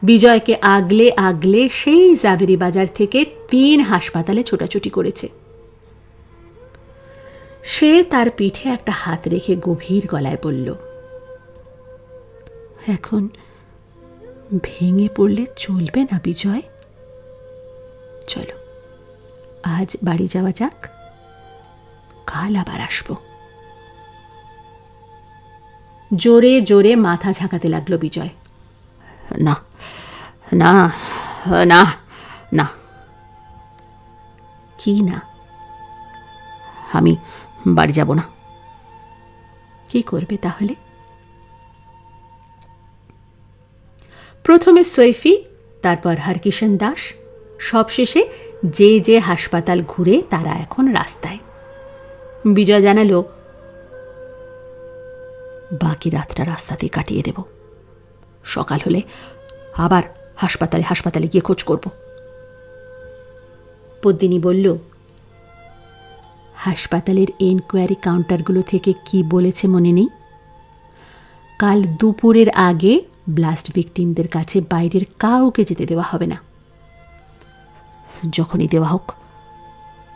বিজয়কে আগলে আগলে সেই জাভেরি বাজার থেকে 3 হাসপাতালে ছোটাছুটি করেছে। সে তার পিঠে একটা হাত রেখে গভীর গলায় বলল, এখন ভেঙে পড়লে চলবে না বিজয়। চলো আজ বাড়ি যাওয়া যাক, কাল আবার আসবো। জোরে জোরে মাথা ঝাঁকাতে লাগলো বিজয়। না না না না। কি না? আমি বাড়ি যাব না। কি করবে তাহলে? প্রথমে সৈফি, তারপর হরকিষণ দাস, সবশেষে যে যে হাসপাতাল ঘুরে তারা এখন রাস্তায়। বিজয় জানালো, বাকি রাতটা রাস্তাতেই কাটিয়ে দেব, সকাল হলে আবার হাসপাতালে হাসপাতালে গিয়ে খোঁজ করব। পদ্মিনী বলল, হাসপাতালের এনকোয়ারি কাউন্টারগুলো থেকে কি বলেছে মনে নেই? কাল দুপুরের আগে ব্লাস্ট ভিকটিমদের কাছে বাইরের কাউকে যেতে দেওয়া হবে না। যখনই দেওয়া হোক,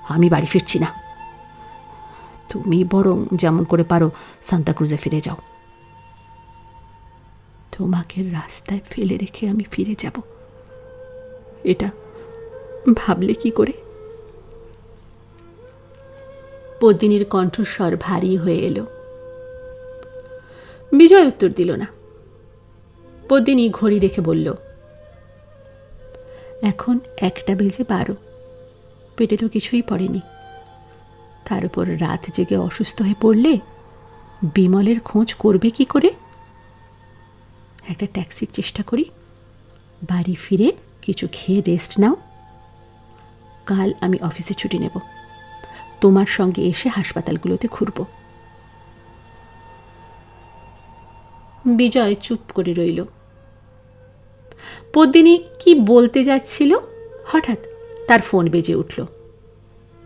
আমি বাড়ি ফিরছি না। তুমি বরং যেমন করে পারো সান্তাক্রুজে ফিরে যাও। তোমাকে রাস্তায় ফেলে রেখে আমি ফিরে যাব, এটা ভাবলে কি করে? পদ্মিনীর কণ্ঠস্বর ভারী হয়ে এলো। বিজয় উত্তর দিল না। পদ্মিনী ঘড়ি দেখে বলল, এখন 1:12, পেটে তো কিছুই পড়েনি। তার উপর রাত জেগে অসুস্থ হয়ে পড়লে বিমলের খোঁজ করবে কি করে? একটা ট্যাক্সির চেষ্টা করি, বাড়ি ফিরে কিছু খেয়ে রেস্ট নাও। কাল আমি অফিসে ছুটি নেব, তোমার সঙ্গে এসে হাসপাতালগুলোতে ঘুরব। বিজয় চুপ করে রইল। পদ্মিনী কি বলতে যাচ্ছিল, হঠাৎ তার ফোন বেজে উঠল।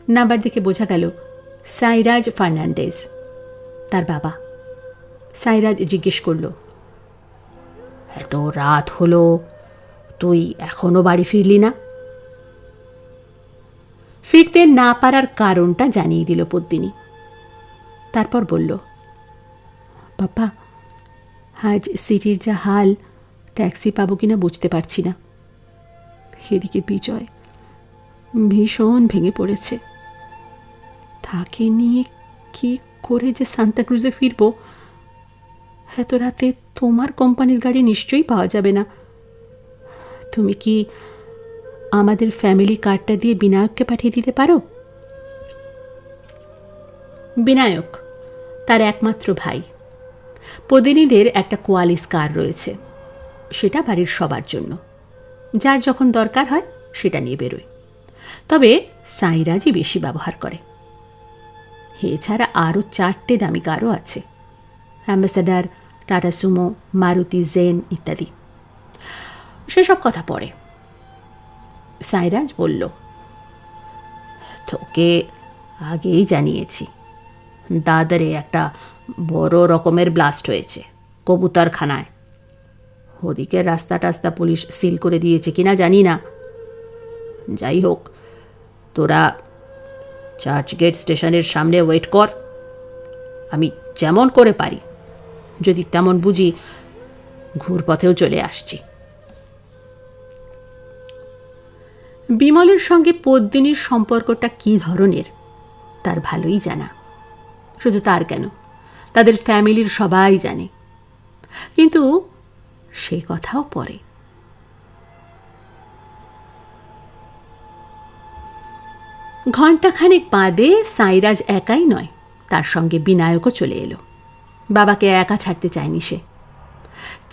নাম্বার দেখে বোঝা গেল সাইরাজ ফার্নান্ডেজ, তার বাবা। সাইরাজ জিজ্ঞেস করল, এত রাত হলো, তুই এখনো বাড়ি ফিরলি না? ফিরতে না পারার কারণটা জানিয়ে দিল পদ্মিনী। তারপর বলল, বাবা, আজ সিটির যা হাল, ট্যাক্সি পাবো কিনা বুঝতে পারছি না। এদিকে বিজয় ভীষণ ভেঙে পড়েছে। তাকে নিয়ে কি করে যে সান্তাক্রুজে ফিরব? এত রাতে তোমার কোম্পানির গাড়ি নিশ্চয়ই পাওয়া যাবে না। তুমি কি আমাদের ফ্যামিলি কার্ডটা দিয়ে বিনায়ককে পাঠিয়ে দিতে পারো? বিনায়ক তার একমাত্র ভাই। পদ্মিনীদের একটা কোয়ালিস কার রয়েছে, সেটা বাড়ির সবার জন্য। যার যখন দরকার হয় সেটা নিয়ে বেরোয়। তবে সাইরাজই বেশি ব্যবহার করে। এছাড়া আরও 4টে দামি কারও আছে, Ambassador, Tata Sumo, Maruti Zen ইত্যাদি। সেসব কথা পড়ে। সাইরাজ বলল, তোকে আগেই জানিয়েছি, দাদারে একটা বড় রকমের ব্লাস্ট হয়েছে কবুতরখানায়। ওদিকে রাস্তা টাস্তা পুলিশ সিল করে দিয়েছে কিনা জানি না। যাই হোক, তোরা চার্চগেট স্টেশনের সামনে ওয়েট কর। আমি যেমন করে পারি, যদি তেমন বুঝি, ঘুরপথেও চলে আসছি। বিমলের সঙ্গে পদ্মিনীর সম্পর্কটা কী ধরনের তার ভালোই জানা। শুধু তার কেন, তাদের ফ্যামিলির সবাই জানে। কিন্তু সে কথাও পরে। ঘণ্টাখানেক বাদে সাইরাজ একাই নয়, তার সঙ্গে বিনায়কও চলে এলো। বাবাকে একা ছাড়তে চায়নি সে।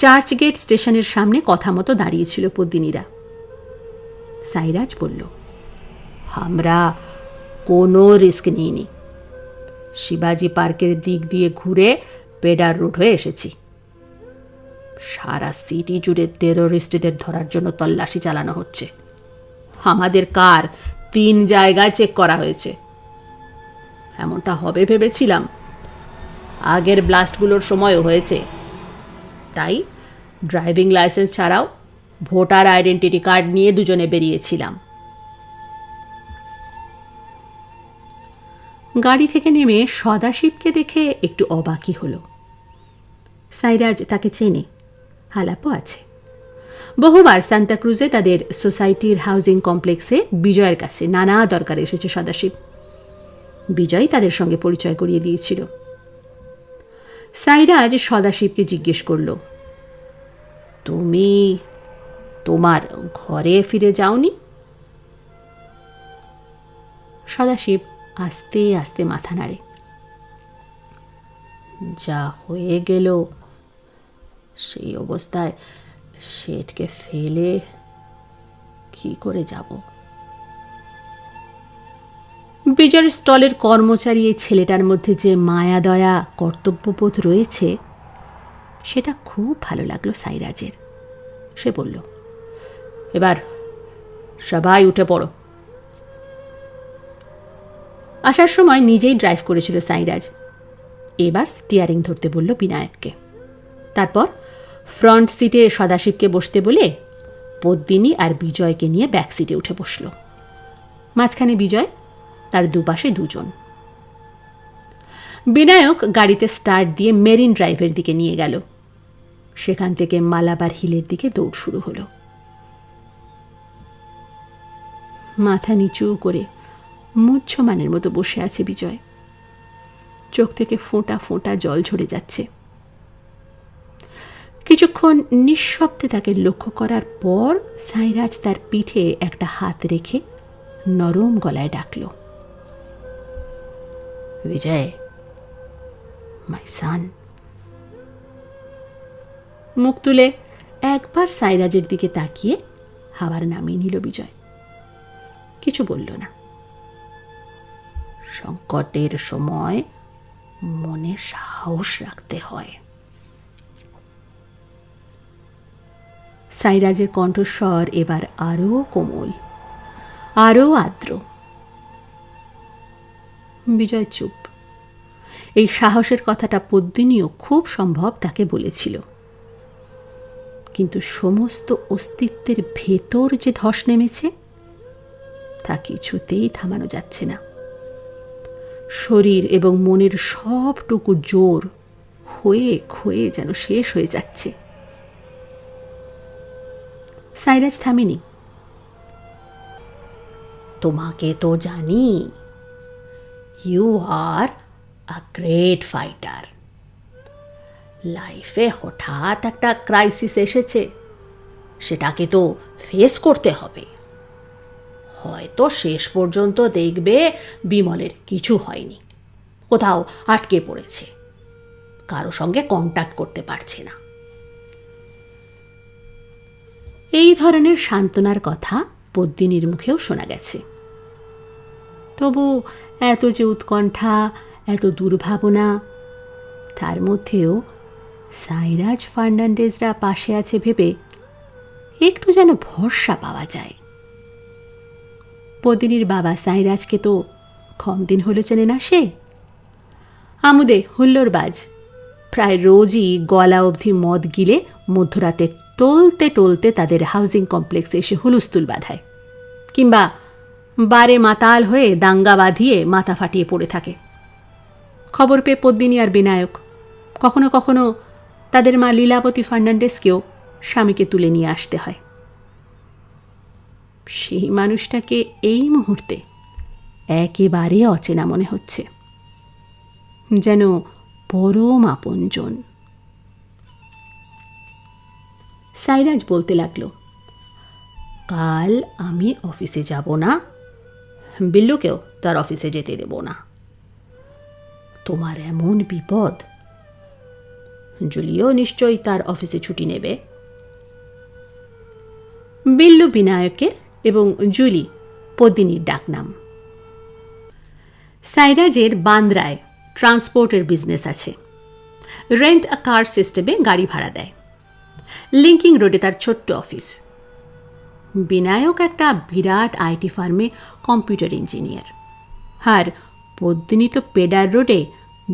চার্চগেট স্টেশনের সামনে কথা মতো দাঁড়িয়েছিল পদ্মিনীরা। সাইরাজ বলল, আমরা কোনো রিস্ক নিইনি। শিবাজি পার্কের দিক দিয়ে ঘুরে পেডার রোড হয়ে এসেছি। সারা সিটি জুড়ে টেরোরিস্টদের ধরার জন্য তল্লাশি চালানো হচ্ছে। আমাদের কার 3 জায়গায় চেক করা হয়েছে। এমনটা হবে ভেবেছিলাম, আগের ব্লাস্টগুলোর সময়ও হয়েছে। তাই ড্রাইভিং লাইসেন্স ছাড়াও ভোটার আইডেন্টিটি কার্ড নিয়ে দুজনে বেরিয়েছিলাম। গাড়ি থেকে নেমে সদাশিবকে দেখে একটু অবাকই হলো। সাইরাজ তাকে চেনে, আলাপও আছে। বহুবার সান্তাক্রুজে তাদের সোসাইটির হাউজিং কমপ্লেক্সে বিজয়ের কাছে নানা দরকারে এসেছে সদাশিব। বিজয় তাদের সঙ্গে পরিচয় করিয়ে দিয়েছিল। সাইরাজ সদাশিবকে জিজ্ঞেস করল, তুমি তোমার ঘরে ফিরে যাওনি? সদাশিব আস্তে আস্তে মাথা নাড়ে। যা হয়ে গেল, সেই অবস্থায় শেঠকে ফেলে কি করে যাব? বিজয়ের স্টলের কর্মচারী এই ছেলেটার মধ্যে যে মায়া দয়া কর্তব্যবোধ রয়েছে সেটা খুব ভালো লাগলো সাইরাজের। সে বলল, এবার সবাই উঠে পড়ো। আসার সময় নিজেই ড্রাইভ করেছিল সাইরাজ, এবার স্টিয়ারিং ধরতে বলল বিনায়ককে। তারপর ফ্রন্ট সিটে সদাশিবকে বসতে বলে পদ্মিনী আর বিজয়কে নিয়ে ব্যাক সিটে উঠে বসল। মাঝখানে বিজয়, তার দুপাশে দুজন। বিনায়ক গাড়িতে স্টার্ট দিয়ে মেরিন ড্রাইভের দিকে নিয়ে গেল। সেখান থেকে মালাবার হিলের দিকে দৌড় শুরু হলো। মাথা নিচু করে মুহ্যমানের মতো বসে আছে বিজয়। চোখ থেকে ফোঁটা ফোঁটা জল ঝরে যাচ্ছে। কিছুক্ষণ নিঃশব্দে তাকে লক্ষ্য করার পর সাইরাজ তার পিঠে একটা হাত রেখে নরম গলায় ডাকল, বিজয়, মাই সান। মুখ তুলে একবার সাইরাজের দিকে তাকিয়ে আবার নামিয়ে নিল বিজয়। কিছু বলল না। সংকটের সময় মনে সাহস রাখতে হয়। সাইরাজের কণ্ঠস্বর এবার আরো কোমল, আরো আর্দ্র। বিজয় চুপ। এই সাহসের কথাটা পদ্মিনীও খুব সম্ভব তাকে বলেছিল, কিন্তু সমস্ত অস্তিত্বের ভেতর যে ধস নেমেছে তা কিছুতেই থামানো যাচ্ছে না। শরীর এবং মনের সবটুকু জোর ক্ষয়ে ক্ষয়ে যেন শেষ হয়ে যাচ্ছে। সাইরাজ থামেনি। তোমাকে তো জানি, you are a great fighter. লাইফে হঠাৎ একটা ক্রাইসিস এসেছে, সেটাকে তো ফেস করতে হবে। হয়তো শেষ পর্যন্ত দেখবে বিমলের কিছু হয়নি, কোথাও আটকে পড়েছে, কারো সঙ্গে কন্ট্যাক্ট করতে পারছে না। এই ধরনের সান্ত্বনার কথা পদ্মিনীর মুখেও শোনা গেছে। তবু এত যে উৎকণ্ঠা, এত দুর্ভাবনা, তার মধ্যেও সাইরাজ ফার্নান্ডেজরা পাশে আছে ভেবে একটু যেন ভরসা পাওয়া যায়। পদ্মিনীর বাবা সাইরাজকে তো কম দিন হলো চেনে না সে। আমুদে হুল্লোড়বাজ, প্রায় রোজই গলা অবধি মদ গিলে মধ্যরাতে টলতে টলতে তাদের হাউজিং কমপ্লেক্সে এসে হুলুস্থুল বাঁধায়, কিংবা বারে মাতাল হয়ে দাঙ্গা বাঁধিয়ে মাথা ফাটিয়ে পড়ে থাকে। খবর পেয়ে পদ্মিনী আর বিনায়ক কখনো কখনো তাদের মা লীলাবতী ফার্নান্ডেজকেও স্বামীকে তুলে নিয়ে আসতে হয়। সেই মানুষটাকে এই মুহূর্তে একেবারে অচেনা মনে হচ্ছে, যেন পরম আপনজন। সাইরাজ বলতে লাগলো, কাল আমি অফিসে যাব না, বিল্লুকেও তার অফিসে যেতে দেব না। তোমার এমন বিপদ, জুলিও নিশ্চয়ই তার অফিসে ছুটি নেবে। বিল্লু বিনায়কের এবং জুলি পদ্মিনীর ডাকনাম। সাইরাজের বান্দ্রায় ট্রান্সপোর্টের বিজনেস আছে। রেন্ট আ কার সিস্টেমে গাড়ি ভাড়া দেয়। লিঙ্কিং রোডে তার ছোট্ট অফিস। বিনায়ক একটা বিরাট আইটি ফার্মে কম্পিউটার ইঞ্জিনিয়ার, আর পদ্মিনী তো পেডার রোডে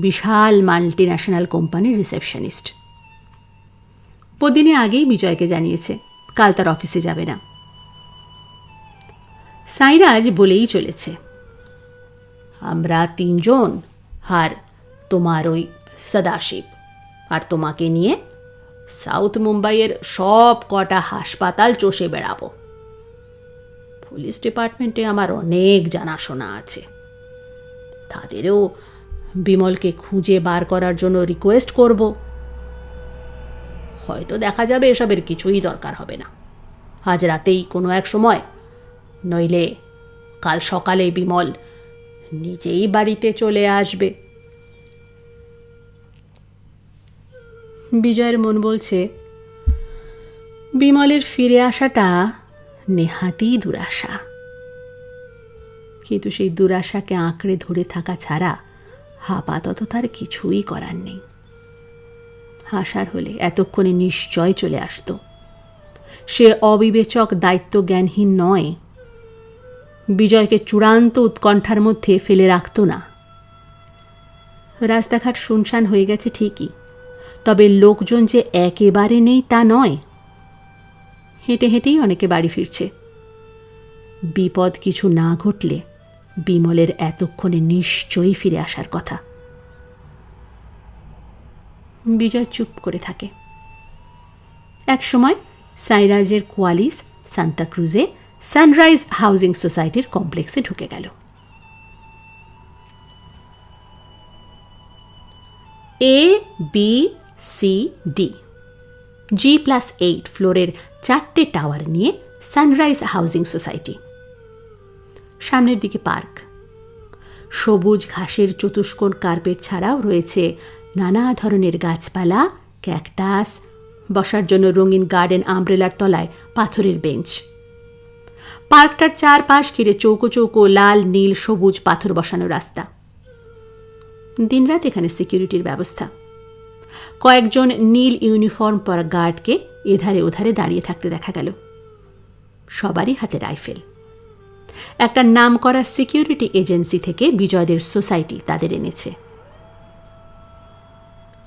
বিশাল মাল্টি ন্যাশনাল কোম্পানির রিসেপশনিস্ট। পদ্মিনী আগেই বিজয়কে জানিয়েছে কাল তার অফিসে যাবে না। সাইরাজ বলেই চলেছে, আমরা তিনজন আর তোমার ওই সদাশিব, আর তোমাকে নিয়ে সাউথ মুম্বাইয়ের সব কটা হাসপাতাল চষে বেড়াবো। পুলিশ ডিপার্টমেন্টে আমার অনেক জানাশোনা আছে, তাদেরও বিমলকে খুঁজে বার করার জন্য রিকোয়েস্ট করব। হয়তো দেখা যাবে এসবের কিছুই দরকার হবে না, আজ রাতেই কোনো এক সময়, নইলে কাল সকালে বিমল নিজেই বাড়িতে চলে আসবে। বিজয়ের মন বলছে, বিমলের ফিরে আসাটা নেহাতই দুরাশা। কিন্তু সেই দুরাশাকে আঁকড়ে ধরে থাকা ছাড়া আপাতত তার কিছুই করার নেই। হাসার হলে এতক্ষণে নিশ্চয় চলে আসত। সে অবিবেচক দায়িত্বজ্ঞানহীন নয়, বিজয়কে চূড়ান্ত উৎকণ্ঠার মধ্যে ফেলে রাখত না। রাস্তাঘাট শুনশান হয়ে গেছে ঠিকই, তবে লোকজন যে একেবারে নেই তা নয়। হেঁটে হেঁটেই অনেকে বাড়ি ফিরছে। বিপদ কিছু না ঘটলে বিমলের এতক্ষণে নিশ্চয়ই ফিরে আসার কথা। বিজয় চুপ করে থাকে। এক সময় সাইরাজের কোয়ালিস সান্তাক্রুজে সানরাইজ হাউজিং সোসাইটির কমপ্লেক্সে ঢুকে গেল। ABCD G+8 ফ্লোরের 4টে টাওয়ার নিয়ে সানরাইজ হাউজিং সোসাইটি। সামনের দিকে পার্ক, সবুজ ঘাসের চতুষ্কোণ কার্পেট ছাড়াও রয়েছে নানা ধরনের গাছপালা, ক্যাকটাস, বসার জন্য রঙিন গার্ডেন আমব্রেলার তলায় পাথরের বেঞ্চ। পার্কটার চারপাশ ঘিরে চৌকো চৌকো লাল নীল সবুজ পাথর বসানো রাস্তা। দিনরাত এখানে সিকিউরিটির ব্যবস্থা। কয়েকজন নীল ইউনিফর্ম পরা গার্ডকে এধারে ওধারে দাঁড়িয়ে থাকতে দেখা গেল। সবারই হাতে রাইফেল। একটা নামকরা সিকিউরিটি এজেন্সি থেকে বিজয়দের সোসাইটি তাদের এনেছে।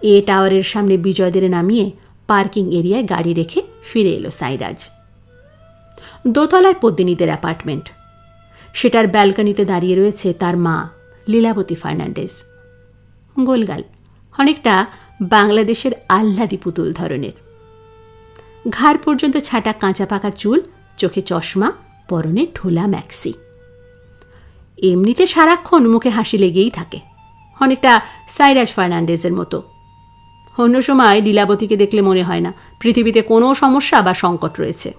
এ টাওয়ারের সামনে বিজয়দের নামিয়ে পার্কিং এরিয়ায় গাড়ি রেখে ফিরে এলো সাইরাজ। দোতলায় পদ্মিনীদের অ্যাপার্টমেন্ট। সেটার ব্যালকনিতে দাঁড়িয়ে রয়েছে তার মা লীলাবতী ফার্নান্ডেজ। গোলগাল, অনেকটা বাংলাদেশের আহ্লাদি পুতুল ধরনের। ঘাড় পর্যন্ত ছাটা কাঁচা পাকা চুল, চোখে চশমা, পরনে ঢোলা ম্যাক্সি। এমনিতে সারাক্ষণ মুখে হাসি লেগেই থাকে, অনেকটা সাইরাজ ফার্নান্ডেজের মতো। অন্য সময় লীলাবতীকে দেখলে মনে হয় না পৃথিবীতে কোনো সমস্যা বা সংকট রয়েছে,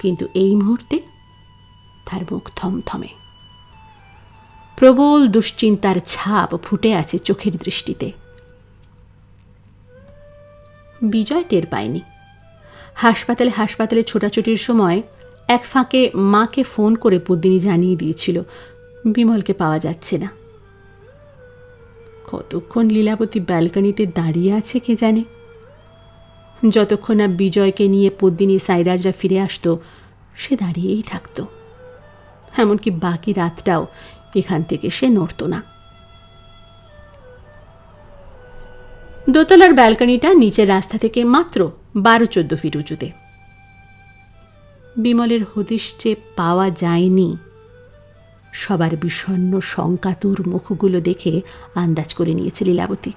কিন্তু এই মুহূর্তে তার মুখ থমথমে। প্রবল দুশ্চিন্তার ছাপ ফুটে আছে চোখের দৃষ্টিতে। বিজয় টের পায়নি। হাসপাতালে ছোটাছুটির সময় এক ফাঁকে মাকে ফোন করে পদ্মিনী জানিয়ে দিয়েছিল বিমলকে পাওয়া যাচ্ছে না। কতক্ষণ লীলাবতী ব্যালকনিতে দাঁড়িয়ে আছে কে জানে। যতক্ষণ না বিজয়কে নিয়ে পদ্মিনী সাইরাজরা ফিরে আসত, সে দাঁড়িয়েই থাকত। এমনকি বাকি রাতটাও এখান থেকে সে নড়ত না। দোতলার ব্যালকনিটা নিচের রাস্তা থেকে মাত্র 12-14 ফিট উঁচুতে। বিমলের হদিশ যে পাওয়া যায়নি, সবার বিষণ্ণ শঙ্কাতুর মুখগুলো দেখে আন্দাজ করে নিয়েছে লীলাবতী।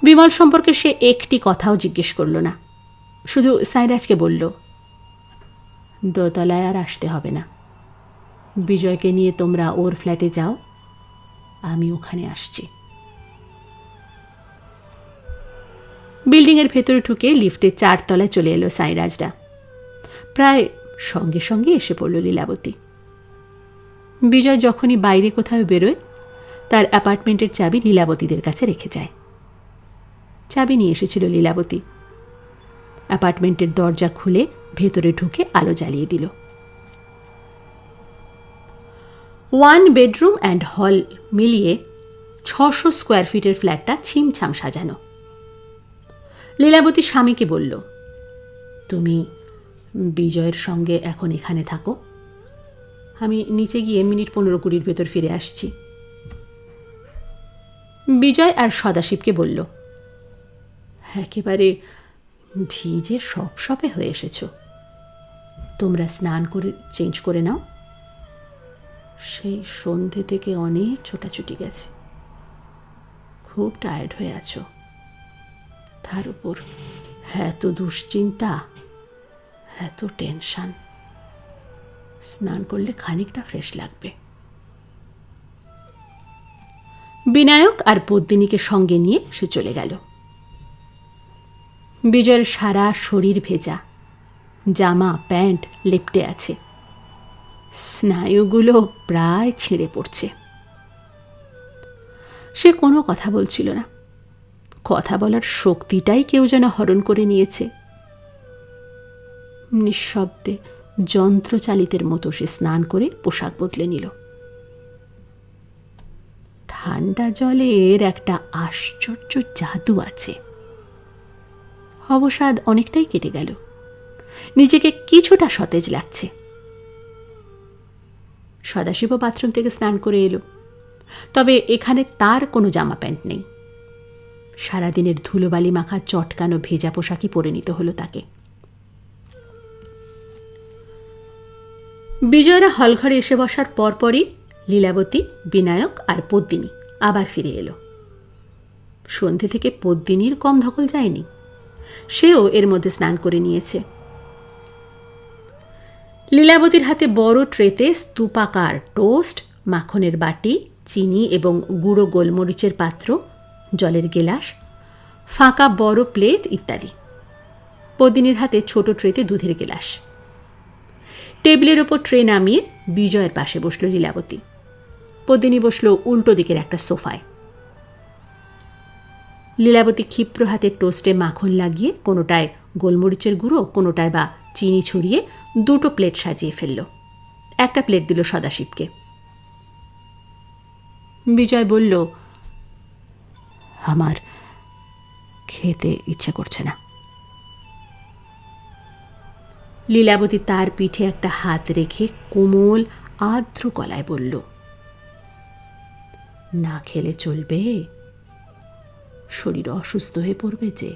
বিমল সম্পর্কে সে একটি কথাও জিজ্ঞেস করল না, শুধু সাইরাজকে বলল, দোতলায় আর আসতে হবে না, বিজয়কে নিয়ে তোমরা ওর ফ্ল্যাটে যাও, আমি ওখানে আসছি। বিল্ডিংয়ের ভেতরে ঢুকে লিফটে 4 তলায় চলে এলো সাইরাজরা। প্রায় সঙ্গে সঙ্গে এসে পড়ল লীলাবতী। বিজয় যখনই বাইরে কোথাও বেরোয়, তার অ্যাপার্টমেন্টের চাবি লীলাবতীদের কাছে রেখে যায়। চাবি নিয়ে এসেছিল লীলাবতী। অ্যাপার্টমেন্টের দরজা খুলে ভেতরে ঢুকে আলো জ্বালিয়ে দিল। 1 বেডরুম অ্যান্ড হল মিলিয়ে 600 স্কোয়ার ফিটের ফ্ল্যাটটা ছিমছাম সাজানো। লীলাবতী স্বামীকে বলল, তুমি বিজয়ের সঙ্গে এখন এখানে থাকো, আমি নিচে গিয়ে মিনিট 15-20 ভেতর ফিরে আসছি। বিজয় আর সদাশিবকে বলল, একেবারে ভিজে সপসপে হয়ে এসেছ, তোমরা স্নান করে চেঞ্জ করে নাও, সেই সন্ধে থেকে অনেক ছোটাছুটি গেছে, খুব টায়ার্ড হয়ে আছো, তার উপর এত দুশ্চিন্তা, এত টেনশন, স্নান করলে খানিকটা ফ্রেশ লাগবে। বিনায়ক আর পদ্মিনীকে সঙ্গে নিয়ে সে চলে গেল। বিজয়ের সারা শরীর ভেজা, জামা প্যান্ট লেপ্টে আছে, স্নায়ুগুলো প্রায় ছিঁড়ে পড়ছে। সে কোনো কথা বলছিল না, কথা বলার শক্তিটাই কেউ যেন হরণ করে নিয়েছে। নিঃশব্দে যন্ত্রচালিতের মতো সে স্নান করে পোশাক বদলে নিল। ঠান্ডা জলের একটা আশ্চর্য জাদু আছে। অবসাদ অনেকটাই কেটে গেল, নিজেকে কিছুটা সতেজ লাগছে। সদাশিব বাথরুম থেকে স্নান করে এলো, তবে এখানে তার কোনো জামা প্যান্ট নেই। সারাদিনের ধুলোবালি মাখা চটকানো ভেজা পোশাকই পরে নিতে হলো তাকে। বিজয়রা হলঘরে এসে বসার পরপরই লীলাবতী, বিনায়ক আর পদ্মিনী আবার ফিরে এলো। সন্ধে থেকে পদ্মিনীর কম ধকল যায়নি, সেও এর মধ্যে স্নান করে নিয়েছে। লীলাবতীর হাতে বড় ট্রেতে স্তূপাকার টোস্ট, মাখনের বাটি, চিনি এবং গুঁড়ো গোলমরিচের পাত্র, জলের গেলাস, ফাঁকা বড় প্লেট ইত্যাদি। পদ্মিনীর হাতে ছোট ট্রেতে দুধের গেলাস। টেবিলের ওপর ট্রে নামিয়ে বিজয়ের পাশে বসল লীলাবতী। পদ্মিনী বসল উল্টো দিকের একটা সোফায়। লীলাবতী ক্ষিপ্র হাতে টোস্টে মাখন লাগিয়ে কোনোটায় গোলমরিচের গুঁড়ো, কোনোটায় বা চিনি ছড়িয়ে দুটো প্লেট সাজিয়ে ফেলল। একটা প্লেট দিল সদাশিবকে। বিজয় বলল, আমার খেতে ইচ্ছে করছে না। লীলাবতী তার পিঠে একটা হাত রেখে কোমল আর্দ্র গলায় বলল, না খেলে চলবে? শরীর অসুস্থ হয়ে পড়বে যে।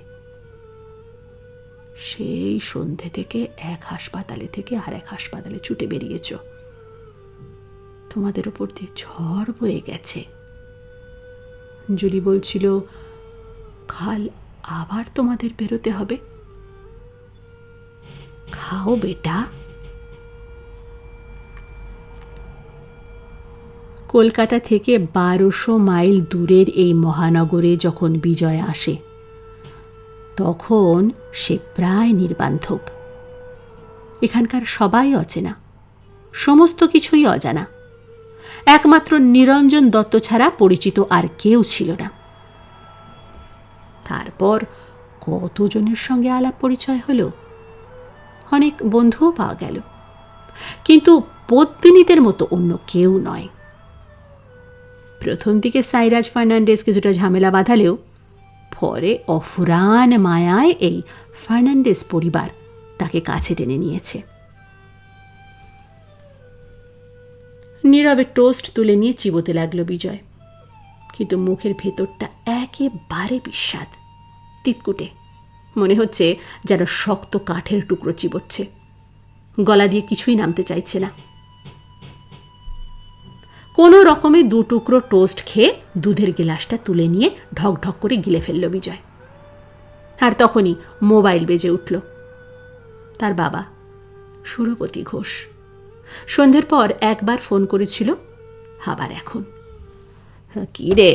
সেই সন্ধে থেকে এক হাসপাতালে থেকে আর এক হাসপাতালে ছুটে বেরিয়েছ। তোমাদের ওপর দিয়ে ঝড় বয়ে গেছে। জুলি বলছিল কাল আবার তোমাদের বেরোতে হবে। খাও বেটা। কলকাতা থেকে 1200 মাইল দূরের এই মহানগরে যখন বিজয় আসে, তখন সে প্রায় নির্বান্ধব। এখানকার সবাই অচেনা, সমস্ত কিছুই অজানা। একমাত্র নিরঞ্জন দত্ত ছাড়া পরিচিত আর কেউ ছিল না। তারপর কতজনের সঙ্গে আলাপ পরিচয় হলো, অনেক বন্ধুও পাওয়া গেল, কিন্তু পদ্মিনীদের মতো অন্য কেউ নয়। প্রথম দিকে সাইরাজ ফার্নান্ডেজ কিছুটা ঝামেলা বাঁধালেও পরে অফুরান মায়ায় এই ফার্নান্ডেজ পরিবার তাকে কাছে টেনে নিয়েছে। নীরবে টোস্ট তুলে নিয়ে চিবোতে লাগলো বিজয়, কিন্তু মুখের ভেতরটা একেবারে বিস্বাদ, তিতকুটে। মনে হচ্ছে যেন শক্ত কাঠের টুকরো চিবোচ্ছে, গলা দিয়ে কিছুই নামতে চাইছে না। কোনো রকমে 2 টুকরো টোস্ট খেয়ে দুধের গিলাসটা তুলে নিয়ে ঢক ঢক করে গিলে ফেলল বিজয়। আর তখনই মোবাইল বেজে উঠল। তার বাবা সুরপতি ঘোষ সন্ধ্যের পর একবার ফোন করেছিল, আবার এখন। কি রে,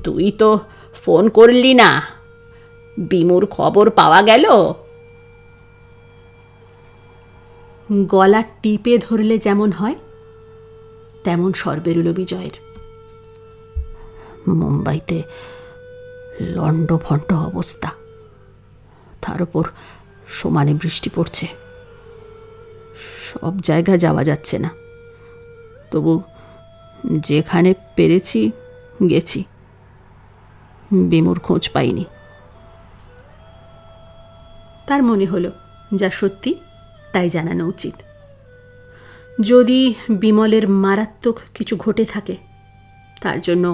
তুই তো ফোন করলি না, বিমুর খবর পাওয়া গেল? গলা টিপে ধরলে যেমন হয় তেমন স্বর বেরুল বিজয়ের। মুম্বাইতে লণ্ডভণ্ড অবস্থা, তার উপর সমানে বৃষ্টি পড়ছে, সব জায়গা যাওয়া যাচ্ছে না। তবু যেখানে পেরেছি গেছি, বিমুর খোঁজ পাইনি। তার মনে হলো যা সত্যি তাই জানানো উচিত। যদি বিমলের মারাত্মক কিছু ঘটে থাকে, তার জন্য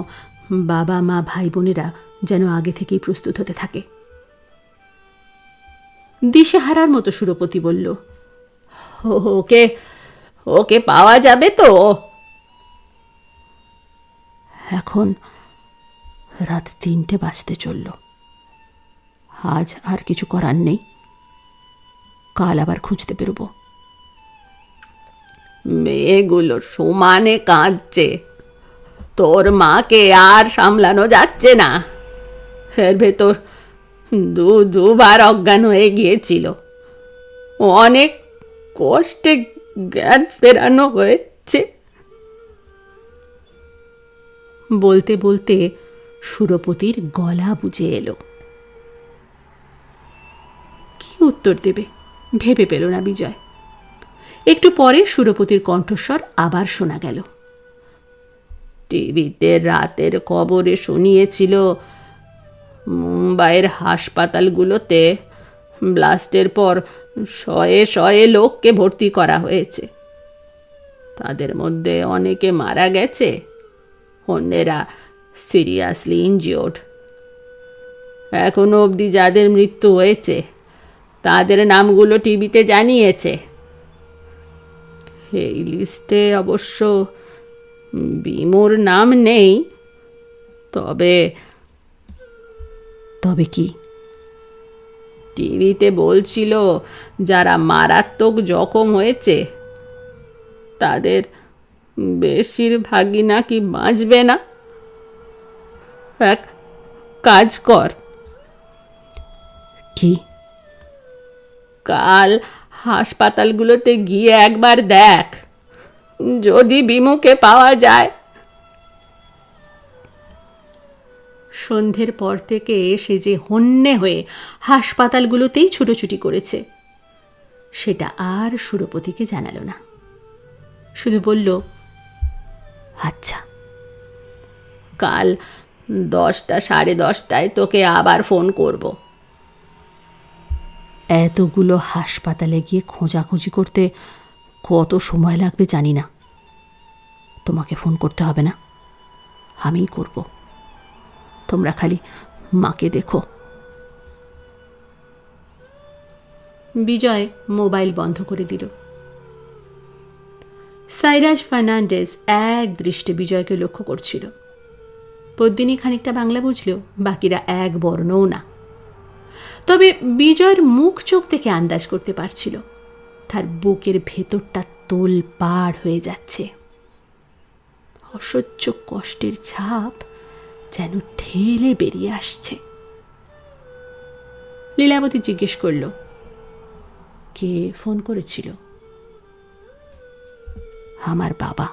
বাবা মা ভাই বোনেরা যেন আগে থেকেই প্রস্তুত হতে থাকে। দিশেহারার মতো সুরপতি বলল, ওকে ওকে পাওয়া যাবে তো? এখন রাত 3টে বাজতে চলল। আজ আর কিছু করার নেই, কাল আবার খুঁজতে বেরোবো। মেয়েগুলো সমানে কাঁদছে, তোর মাকে আর সামলানো যাচ্ছে না। এর ভেতর দুবার অজ্ঞান হয়ে গিয়েছিল, অনেক কষ্টে জ্ঞান ফেরানো হয়েছে। বলতে বলতে সুরপতির গলা বুঝে এলো। কি উত্তর দেবে ভেবে পেল না বিজয়। একটু পরে সুরপতির কণ্ঠস্বর আবার শোনা গেল। টিভিতে রাতের খবরে শুনিয়েছিল মুম্বাইয়ের হাসপাতালগুলোতে ব্লাস্টের পর শয়ে শয়ে লোককে ভর্তি করা হয়েছে। তাদের মধ্যে অনেকে মারা গেছে, অন্যেরা সিরিয়াসলি ইনজিওর্ড। এখনো অবধি যাদের মৃত্যু হয়েছে তাদের নামগুলো টিভিতে জানিয়েছে। এই লিস্টে অবশ্য বিমোর নাম নেই। তবে তবে কি? টিভিতে বলছিল যারা মারাত্মক জখম হয়েছে তাদের বেশিরভাগই নাকি বাঁচবে না। এক কাজ কর, কি? কাল হাসপাতালগুলোতে গিয়ে একবার দেখ, যদি বিমুকে পাওয়া যায়। সন্ধ্যের পর থেকে সে যে হন্যে হয়ে হাসপাতালগুলোতেই ছুটোছুটি করেছে সেটা আর সুরপতিকে জানালো না। শুধু বলল, আচ্ছা, কাল 10টা সাড়ে 10টায় তোকে আবার ফোন করব। এতগুলো হাসপাতালে গিয়ে খোঁজাখুঁজি করতে কত সময় লাগবে জানি না। তোমাকে ফোন করতে হবে না, আমিই করব। তোমরা খালি মাকে দেখো। বিজয় মোবাইল বন্ধ করে দিল। সাইরাজ ফার্নান্ডেজ এক দৃষ্টে বিজয়কে লক্ষ্য করছিল। পদ্মিনী খানিকটা বাংলা বুঝলেও বাকিরা এক বর্ণও না। তবে বিজয়ের মুখ চোখ থেকে আন্দাজ করতে পারছিল তার বুকের ভেতরটা তোলপাড় হয়ে যাচ্ছে। অসহ্য কষ্টের ছাপ যেন ঠেলে বেরিয়ে আসছে। লীলাবতী জিজ্ঞেস করল, কে ফোন করেছিল? আমার বাবা।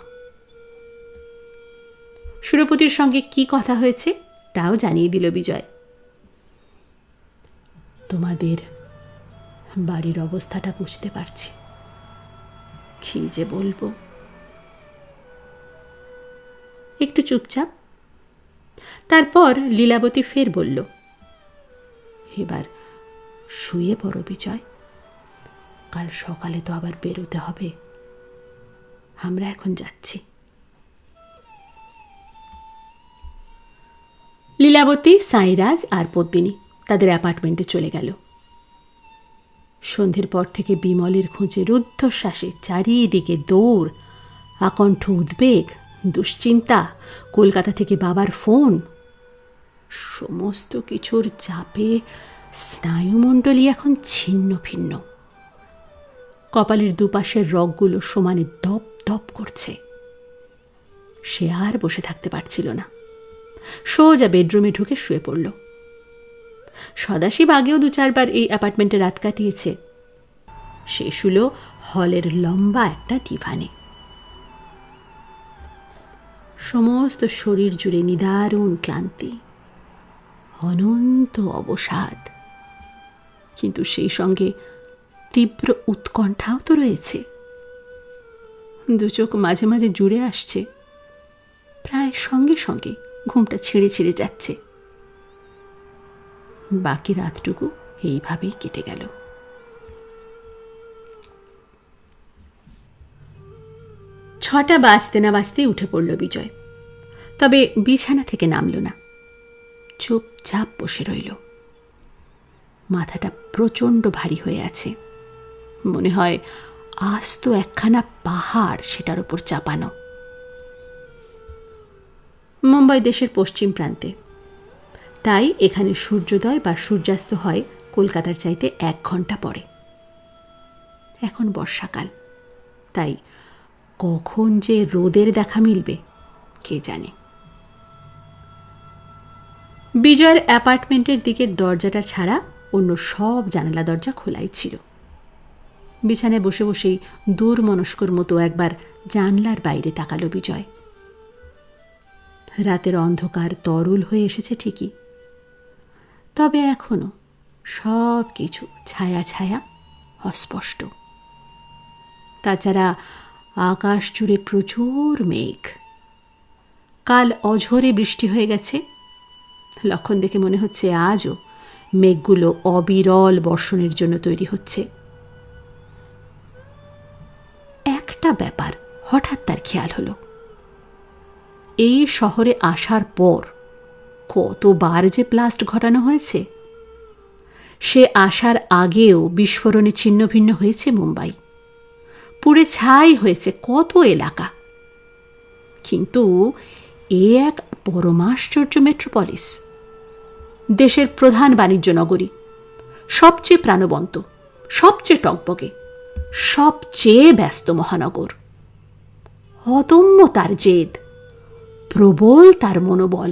সুরপতির সঙ্গে কি কথা হয়েছে তাও জানিয়ে দিল বিজয়। তোমাদের বাড়ির অবস্থাটা বুঝতে পারছি, কি যে বলবো। একটু চুপচাপ। তারপর লীলাবতী ফের বলল, এবার শুয়ে পড়ো বিজয়, কাল সকালে তো আবার বেরোতে হবে। আমরা এখন যাচ্ছি। লীলাবতী, সাইরাজ আর পদ্মিনী তাদের অ্যাপার্টমেন্টে চলে গেল। সন্ধ্যের পর থেকে বিমলের খোঁজে রুদ্ধশ্বাসে চারিদিকে দৌড়, আকণ্ঠ উদ্বেগ, দুশ্চিন্তা, কলকাতা থেকে বাবার ফোন, সমস্ত কিছুর চাপে স্নায়ুমণ্ডলী এখন ছিন্ন ভিন্ন। কপালের দুপাশের রগগুলো সমানে দপ দপ করছে। সে আর বসে থাকতে পারছিল না, সোজা বেডরুমে ঢুকে শুয়ে পড়ল। সদাশিব আগেও 2-4 বার এই অ্যাপার্টমেন্টে রাত কাটিয়েছে। সে শুল হলের লম্বা একটা ডিভানে। সমস্ত শরীর জুড়ে নিদারুণ ক্লান্তি, অনন্ত অবসাদ, কিন্তু সেই সঙ্গে তীব্র উৎকণ্ঠাও তো রয়েছে। দুচোখ মাঝে মাঝে জুড়ে আসছে, প্রায় সঙ্গে সঙ্গে ঘুমটা ছিঁড়ে ছিঁড়ে যাচ্ছে। বাকি রাতটুকু এইভাবেই কেটে গেল। 6টা বাজতে না বাজতেই উঠে পড়ল বিজয়। তবে বিছানা থেকে নামল না, চুপচাপ বসে রইল। মাথাটা প্রচণ্ড ভারী হয়ে আছে, মনে হয় আস্ত একখানা পাহাড় সেটার উপর চাপানো। মুম্বাই দেশের পশ্চিম প্রান্তে, তাই এখানে সূর্যোদয় বা সূর্যাস্ত হয় কলকাতার চাইতে 1 ঘন্টা পরে। এখন বর্ষাকাল, তাই কখন যে রোদের দেখা মিলবে কে জানে। বিজয়ের অ্যাপার্টমেন্টের দিকের দরজাটা ছাড়া অন্য সব জানালা দরজা খোলাই ছিল। বিছানায় বসে বসেই দূরমনস্কর মতো একবার জানলার বাইরে তাকালো বিজয়। রাতের অন্ধকার তরল হয়ে এসেছে ঠিকই, তবে এখনো সব কিছু ছায়া ছায়া, অস্পষ্ট। তাছাড়া আকাশ জুড়ে প্রচুর মেঘ। কাল অঝোরে বৃষ্টি হয়ে গেছে। লক্ষণ দেখে মনে হচ্ছে আজও মেঘগুলো অবিরল বর্ষণের জন্য তৈরি হচ্ছে। একটা ব্যাপার হঠাৎ তার খেয়াল হলো। এই শহরে আসার পর কতবার যে ব্লাস্ট ঘটানো হয়েছে। সে আসার আগেও বিস্ফোরণে ছিন্ন ভিন্ন হয়েছে মুম্বাই, পুড়ে ছাই হয়েছে কত এলাকা। কিন্তু এ এক পরমাশ্চর্য মেট্রোপলিস, দেশের প্রধান বাণিজ্য নগরী, সবচেয়ে প্রাণবন্ত, সবচেয়ে টকবগে, সবচেয়ে ব্যস্ত মহানগর। অদম্য তার জেদ, প্রবল তার মনোবল।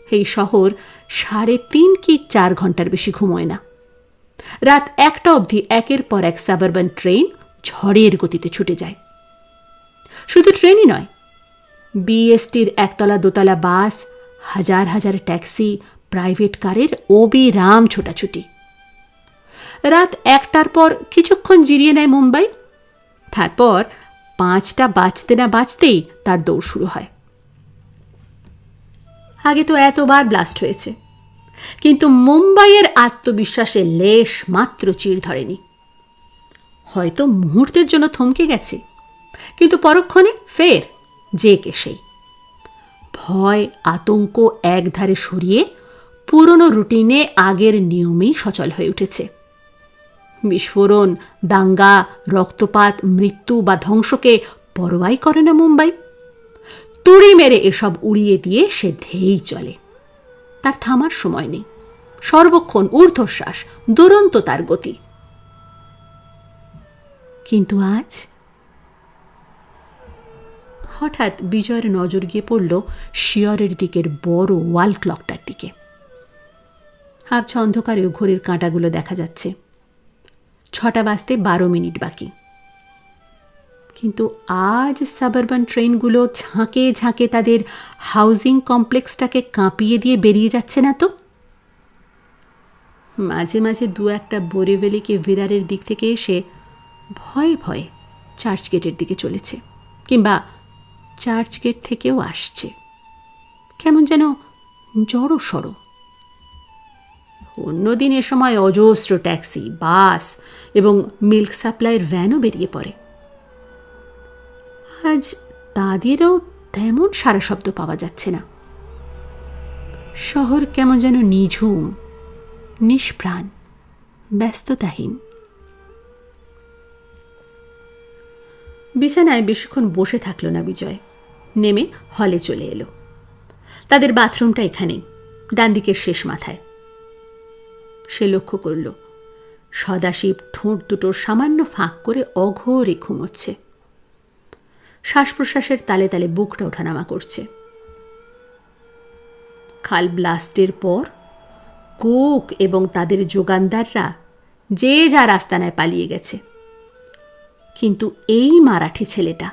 এই শহর 3.5 কি 4 ঘন্টার বেশি ঘুমোয় না। রাত 1টা অবধি একের পর এক সাবারবান ট্রেন ঝড়ের গতিতে ছুটে যায়। শুধু ট্রেনই নয়, বিএসটির একতলা দোতলা বাস, হাজার হাজার ট্যাক্সি, প্রাইভেট কারের অবিরাম ছোটাছুটি। রাত 1টার পর কিছুক্ষণ জিরিয়ে নেয় মুম্বাই, তারপর 5টা বাজতে না বাজতেই তার দৌড় শুরু হয়। আগে তো এতবার ব্লাস্ট হয়েছে, কিন্তু মুম্বাইয়ের আত্মবিশ্বাসে লেশ মাত্র চিড় ধরেনি। হয়তো মুহূর্তের জন্য থমকে গেছে, কিন্তু পরক্ষণে ফের যে কে সেই। ভয় আতঙ্ক একধারে সরিয়ে পুরনো রুটিনে আগের নিয়মেই সচল হয়ে উঠেছে। বিস্ফোরণ, দাঙ্গা, রক্তপাত, মৃত্যু বা ধ্বংসকে পরোয়াই করে না মুম্বাই। তুড়ি মেরে এসব উড়িয়ে দিয়ে সে ধেয়েই চলে। তার থামার সময় নেই, সর্বক্ষণ ঊর্ধ্বশ্বাস, দুরন্ত তার গতি। কিন্তু আজ হঠাৎ বিজয়ের নজর গিয়ে পড়ল শিয়রের দিকের বড় ওয়াল ক্লকটার দিকে। আবছা অন্ধকারেও ঘড়ির কাঁটাগুলো দেখা যাচ্ছে। 6টা বাজতে 12 মিনিট বাকি। কিন্তু আজ সাবারবান ট্রেনগুলো ঝাঁকে ঝাঁকে তাদের হাউজিং কমপ্লেক্সটাকে কাঁপিয়ে দিয়ে বেরিয়ে যাচ্ছে না তো? মাঝে মাঝে 2-1টা বোরিভেলিকে ভিরারের দিক থেকে এসে ভয়ে ভয়ে চার্চ গেটের দিকে চলেছে, কিংবা চার্চ গেট থেকেও আসছে, কেমন যেন জড়ো সড়ো। অন্যদিন এ সময় অজস্র ট্যাক্সি, বাস এবং মিল্ক সাপ্লাইয়ের ভ্যানও বেরিয়ে পড়ে। আজ তাদেরও তেমন সারা শব্দ পাওয়া যাচ্ছে না। শহর কেমন যেন নিঝুম, নিষ্প্রাণ, ব্যস্ততাহীন। বিছানায় বেশিক্ষণ বসে থাকল না বিজয়, নেমে হলে চলে এলো। তাদের বাথরুমটা এখানেই, ডান দিকের শেষ মাথায়। সে লক্ষ্য করল সদাশিব ঠোঁট দুটোর সামান্য ফাঁক করে অঘোরে ঘুমোচ্ছে। শ্বাস প্রশ্বাসের তালে তালে বুকটা ওঠানামা করছে। খাল ব্লাস্টের পর কুক এবং তাদের যোগানদাররা যে যার আস্তানায় পালিয়ে গেছে, কিন্তু এই মারাঠি ছেলেটা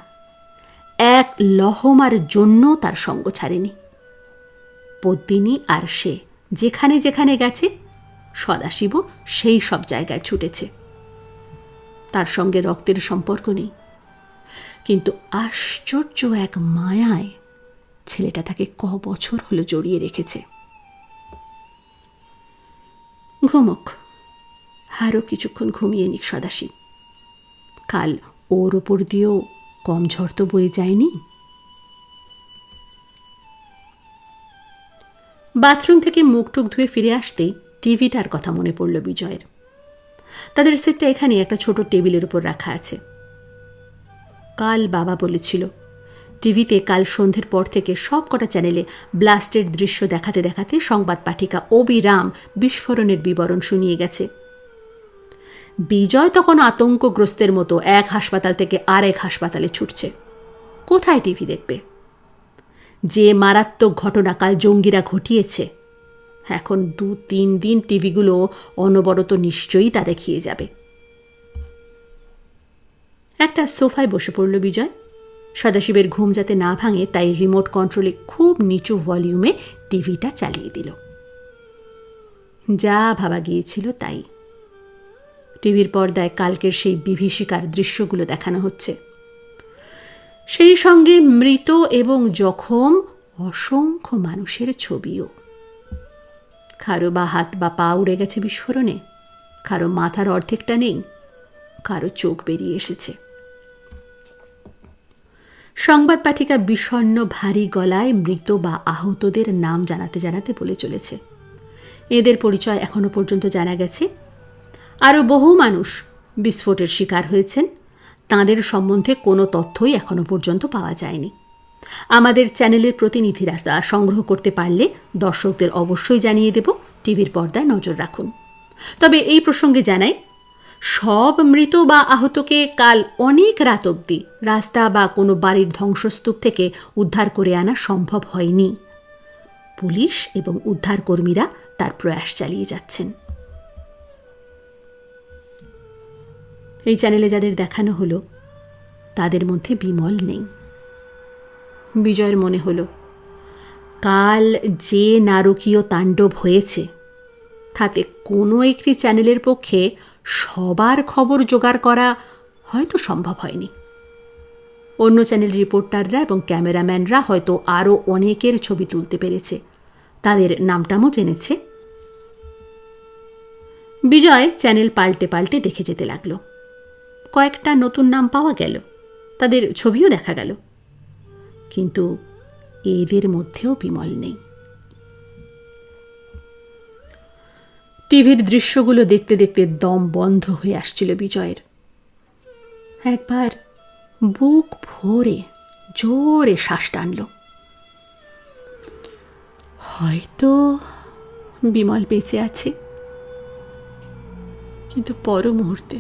এক লহমার জন্য তার সঙ্গ ছাড়েনি। পদ্মিনী আর সে যেখানে যেখানে গেছে, সদাশিবও সেই সব জায়গায় ছুটেছে। তার সঙ্গে রক্তের সম্পর্ক নেই, কিন্তু আশ্চর্য এক মায়ায় ছেলেটা তাকে বছর হলো জড়িয়ে রেখেছে। ঘুমুক, আরও কিছুক্ষণ ঘুমিয়ে নিক সদাশিব। কাল ওর ওপর দিয়েও কম ঝড় তো বয়ে যায়নি। বাথরুম থেকে মুখ টুক ধুয়ে ফিরে আসতেই টিভিটার কথা মনে পড়ল বিজয়ের। তাদের সেটটা এখানে একটা ছোট টেবিলের উপর রাখা আছে। কাল বাবা বলেছিল টিভিতে কাল সন্ধ্যের পর থেকে সব কটা চ্যানেলে ব্লাস্টের দৃশ্য দেখাতে দেখাতে সংবাদ পাঠিকা অবিরাম বিস্ফোরণের বিবরণ শুনিয়ে গেছে। বিজয় তখন আতঙ্কগ্রস্তের মতো এক হাসপাতাল থেকে আরেক হাসপাতালে ছুটছে। কোথায় টিভি দেখবে? যে মারাত্মক ঘটনা কাল জঙ্গিরা ঘটিয়েছে, এখন 2-3 দিন টিভিগুলো অনবরত নিশ্চয়ই তা দেখিয়ে যাবে। একটা সোফায় বসে পড়ল বিজয়। সদাশিবের ঘুম যাতে না ভাঙে তাই রিমোট কন্ট্রোলে খুব নিচু ভলিউমে টিভিটা চালিয়ে দিল। যা ভাবা গিয়েছিল তাই। টিভির পর্দায় কালকের সেই বিভীষিকার দৃশ্যগুলো দেখানো হচ্ছে। সেই সঙ্গে মৃত এবং জখম অসংখ্য মানুষের ছবিও। কারো বা হাত বা পা উড়ে গেছে বিস্ফোরণে, কারো মাথার অর্ধেকটা নেই, কারো চোখ বেরিয়ে এসেছে। সংবাদ পাঠিকা বিষণ্ণ ভারী গলায় মৃত বা আহতদের নাম জানাতে জানাতে বলে চলেছে। এদের পরিচয় এখনো পর্যন্ত জানা গেছে। আরও বহু মানুষ বিস্ফোটের শিকার হয়েছেন, তাঁদের সম্বন্ধে কোনো তথ্যই এখনো পর্যন্ত পাওয়া যায়নি। আমাদের চ্যানেলের প্রতিনিধিরা তা সংগ্রহ করতে পারলে দর্শকদের অবশ্যই জানিয়ে দেব। টিভির পর্দায় নজর রাখুন। তবে এই প্রসঙ্গে জানাই, সব মৃত বা আহতকে কাল অনেক রাত অবধি রাস্তা বা কোনো বাড়ির ধ্বংসস্তূপ থেকে উদ্ধার করে আনা সম্ভব হয়নি। পুলিশ এবং উদ্ধারকর্মীরা তার প্রয়াস চালিয়ে যাচ্ছেন। এই চ্যানেলে যাদের দেখানো হলো তাদের মধ্যে বিমল নেই। বিজয়ের মনে হলো, কাল যে নারকীয় তাণ্ডব হয়েছে তাতে কোনো একটি চ্যানেলের পক্ষে সবার খবর জোগাড় করা হয়তো সম্ভব হয়নি। অন্য চ্যানেল রিপোর্টাররা এবং ক্যামেরাম্যানরা হয়তো আরও অনেকের ছবি তুলতে পেরেছে, তাদের নামটামও জেনেছে। বিজয় চ্যানেল পাল্টে পাল্টে দেখে যেতে লাগলো। কয়েকটা নতুন নাম পাওয়া গেল, তাদের ছবিও দেখা গেল, কিন্তু এদের মধ্যেও বিমল নেই। টিভির দৃশ্যগুলো দেখতে দেখতে দম বন্ধ হয়ে আসছিল বিজয়ের। একবার বুক ভরে জোরে শ্বাস টানল। হয়তো বিমল বেঁচে আছে, কিন্তু পর মুহূর্তে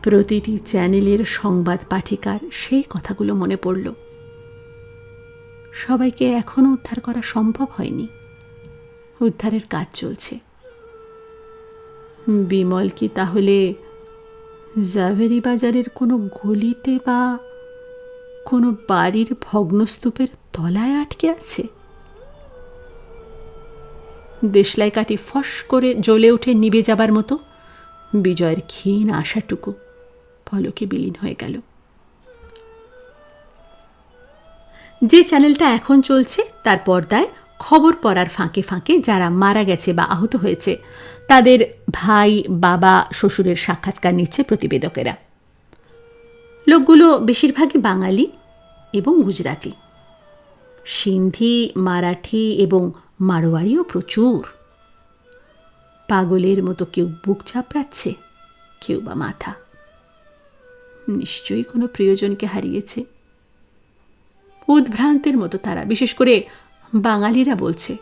প্রতিটি চ্যানেলের সংবাদ পাঠিকার সেই কথাগুলো মনে পড়ল। সবাইকে এখনো উদ্ধার করা সম্ভব হয়নি, উদ্ধারের কাজ চলছে। বিমল কি তাহলে জাভেরি বাজারের কোনো গলিতে বা কোনো বাড়ির ভগ্নস্তূপের তলায় আটকে আছে? দেশলাই কাঠি ফস করে জ্বলে উঠে নিভে যাবার মতো বিজয়ের ক্ষীণ আশাটুকু পলকে বিলীন হয়ে গেল। যে চ্যানেলটা এখন চলছে তার পর্দায় খবর পড়ার ফাঁকে ফাঁকে যারা মারা গেছে বা আহত হয়েছে তাদের ভাই, বাবা, শ্বশুরের সাক্ষাৎকার নিচ্ছে প্রতিবেদকেরা। লোকগুলো বেশিরভাগই বাঙালি এবং গুজরাটি। সিন্ধি, মারাঠি এবং মারোয়াড়িও প্রচুর। পাগলের মতো কেউ বুক চাপড়াচ্ছে, কেউ বা মাথা। নিশ্চয়ই কোনো প্রিয়জনকে হারিয়েছে। উদ্ভ্রান্তের মতো তারা, বিশেষ করে বাঙালিরা, বলছে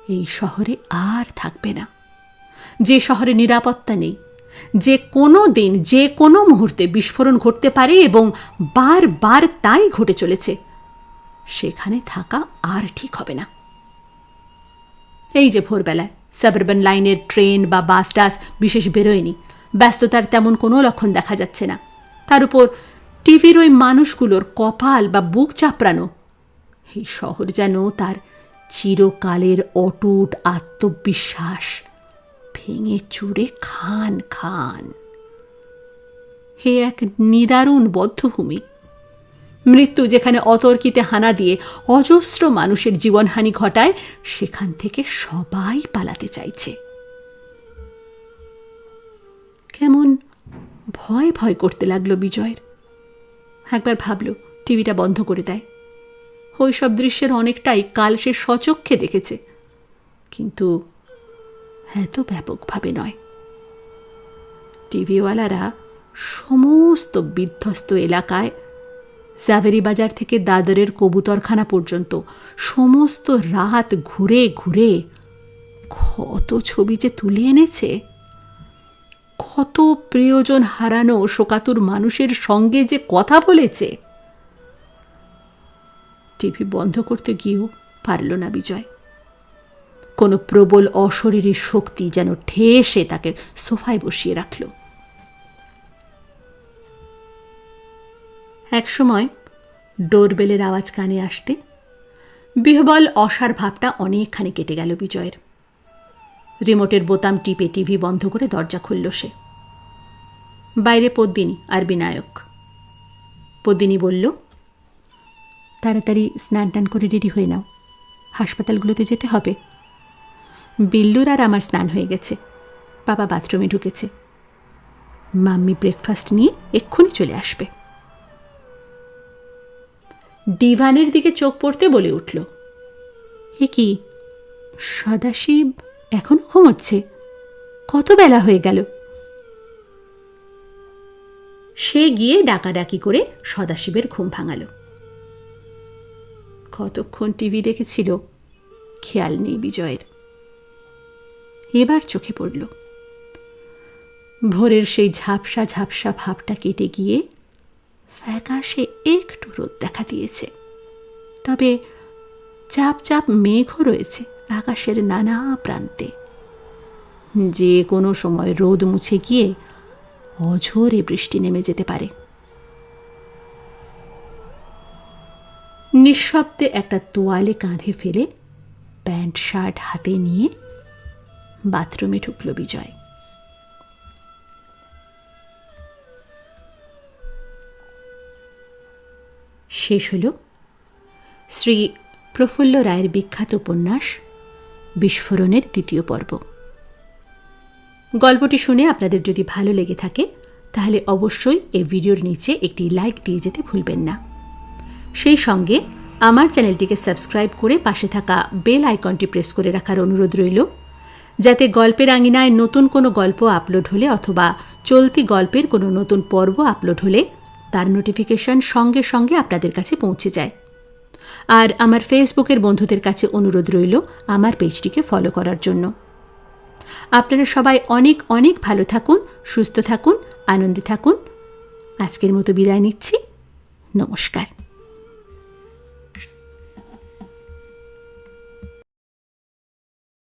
এই শহরে আর থাকবে না। যে শহরে নিরাপত্তা নেই, যে কোনো দিন যে কোনো মুহূর্তে বিস্ফোরণ ঘটতে পারে এবং বারবার তাই ঘটে চলেছে, সেখানে থাকা আর ঠিক হবে না। এই যে ভোরবেলায় সাবআরবান লাইনের ট্রেন বা বাস টাস বিশেষ বেরোয়নি, ব্যস্ততার তেমন কোনো লক্ষণ দেখা যাচ্ছে না। তার উপর টিভির ওই মানুষগুলোর কপাল বা বুক চাপড়ানো। এই শহর যেন তার চিরকালের অটুট আত্মবিশ্বাস ভেঙে চুরে খান খান। হে এক নিদারুণ বদ্ধভূমি। মৃত্যু যেখানে অতর্কিতে হানা দিয়ে অজস্র মানুষের জীবনহানি ঘটায়, সেখান থেকে সবাই পালাতে চাইছে। কেমন ভয় ভয় করতে লাগলো বিজয়ের। একবার ভাবল টিভিটা বন্ধ করে দেয়। ওই সব দৃশ্যের অনেকটাই কাল সে স্বচক্ষে দেখেছে, কিন্তু এত ব্যাপকভাবে নয়। টিভিওয়ালারা সমস্ত বিধ্বস্ত এলাকায়, জাভেরি বাজার থেকে দাদরের কবুতরখানা পর্যন্ত সমস্ত রাত ঘুরে ঘুরে কত ছবি যে তুলে এনেছে। কত প্রিয়জন হারানো শোকাতুর মানুষের সঙ্গে যে কথা বলেছে। টিভি বন্ধ করতে গিয়েও পারল না বিজয়। কোনো প্রবল অশরীরী শক্তি যেন ঠেসে তাকে সোফায় বসিয়ে রাখল। একসময় ডোরবেলের আওয়াজ কানে আসতে বিহ্বল অসার ভাবটা অনেকখানি কেটে গেল বিজয়ের। রিমোটের বোতাম টিপে টিভি বন্ধ করে দরজা খুলল সে। বাইরে পদ্মিনী আর বিনায়ক। পদ্মিনী বলল, তাড়াতাড়ি স্নান টান করে রেডি হয়ে নাও, হাসপাতালগুলোতে যেতে হবে। বিল্লুর আর আমার স্নান হয়ে গেছে, বাবা বাথরুমে ঢুকেছে, মাম্মি ব্রেকফাস্ট নিয়ে এক্ষুনি চলে আসবে। ডিভানের দিকে চোখ পড়তে বলে উঠল, এ কি, সদাশিব এখনো ঘুমোচ্ছে? কত বেলা হয়ে গেল? সে গিয়ে ডাকাডাকি করে সদাশিবের ঘুম ভাঙাল। কতক্ষণ টিভি দেখেছিল খেয়াল নেই বিজয়ের। এবার চোখে পড়ল ভোরের সেই ঝাপসা ঝাপসা ভাবটা কেটে গিয়ে ফ্যাকাশে একটু রোদ দেখা দিয়েছে। তবে চাপ চাপ মেঘও রয়েছে আকাশের নানা প্রান্তে। যে কোনো সময় রোদ মুছে গিয়ে অঝোরে বৃষ্টি নেমে যেতে পারে। নিঃশব্দে একটা তোয়ালে কাঁধে ফেলে প্যান্ট শার্ট হাতে নিয়ে বাথরুমে ঢুকল বিজয়। শেষ হল শ্রী প্রফুল্ল রায়ের বিখ্যাত উপন্যাস বিস্ফোরণের দ্বিতীয় পর্ব। গল্পটি শুনে আপনাদের যদি ভালো লেগে থাকে তাহলে অবশ্যই এই ভিডিওর নিচে একটি লাইক দিয়ে যেতে ভুলবেন না। সেই সঙ্গে আমার চ্যানেলটিকে সাবস্ক্রাইব করে পাশে থাকা বেল আইকনটি প্রেস করে রাখার অনুরোধ রইল, যাতে গল্পের আঙিনায় নতুন কোনো গল্প আপলোড হলে অথবা চলতি গল্পের কোনো নতুন পর্ব আপলোড হলে তার নোটিফিকেশন সঙ্গে সঙ্গে আপনাদের কাছে পৌঁছে যায়। আর আমার ফেসবুকের বন্ধুদের কাছে অনুরোধ রইল আমার পেজটিকে ফলো করার জন্য। আপনারা সবাই অনেক অনেক ভালো থাকুন, সুস্থ থাকুন, আনন্দে থাকুন। আজকের মতো বিদায় নিচ্ছি। নমস্কার।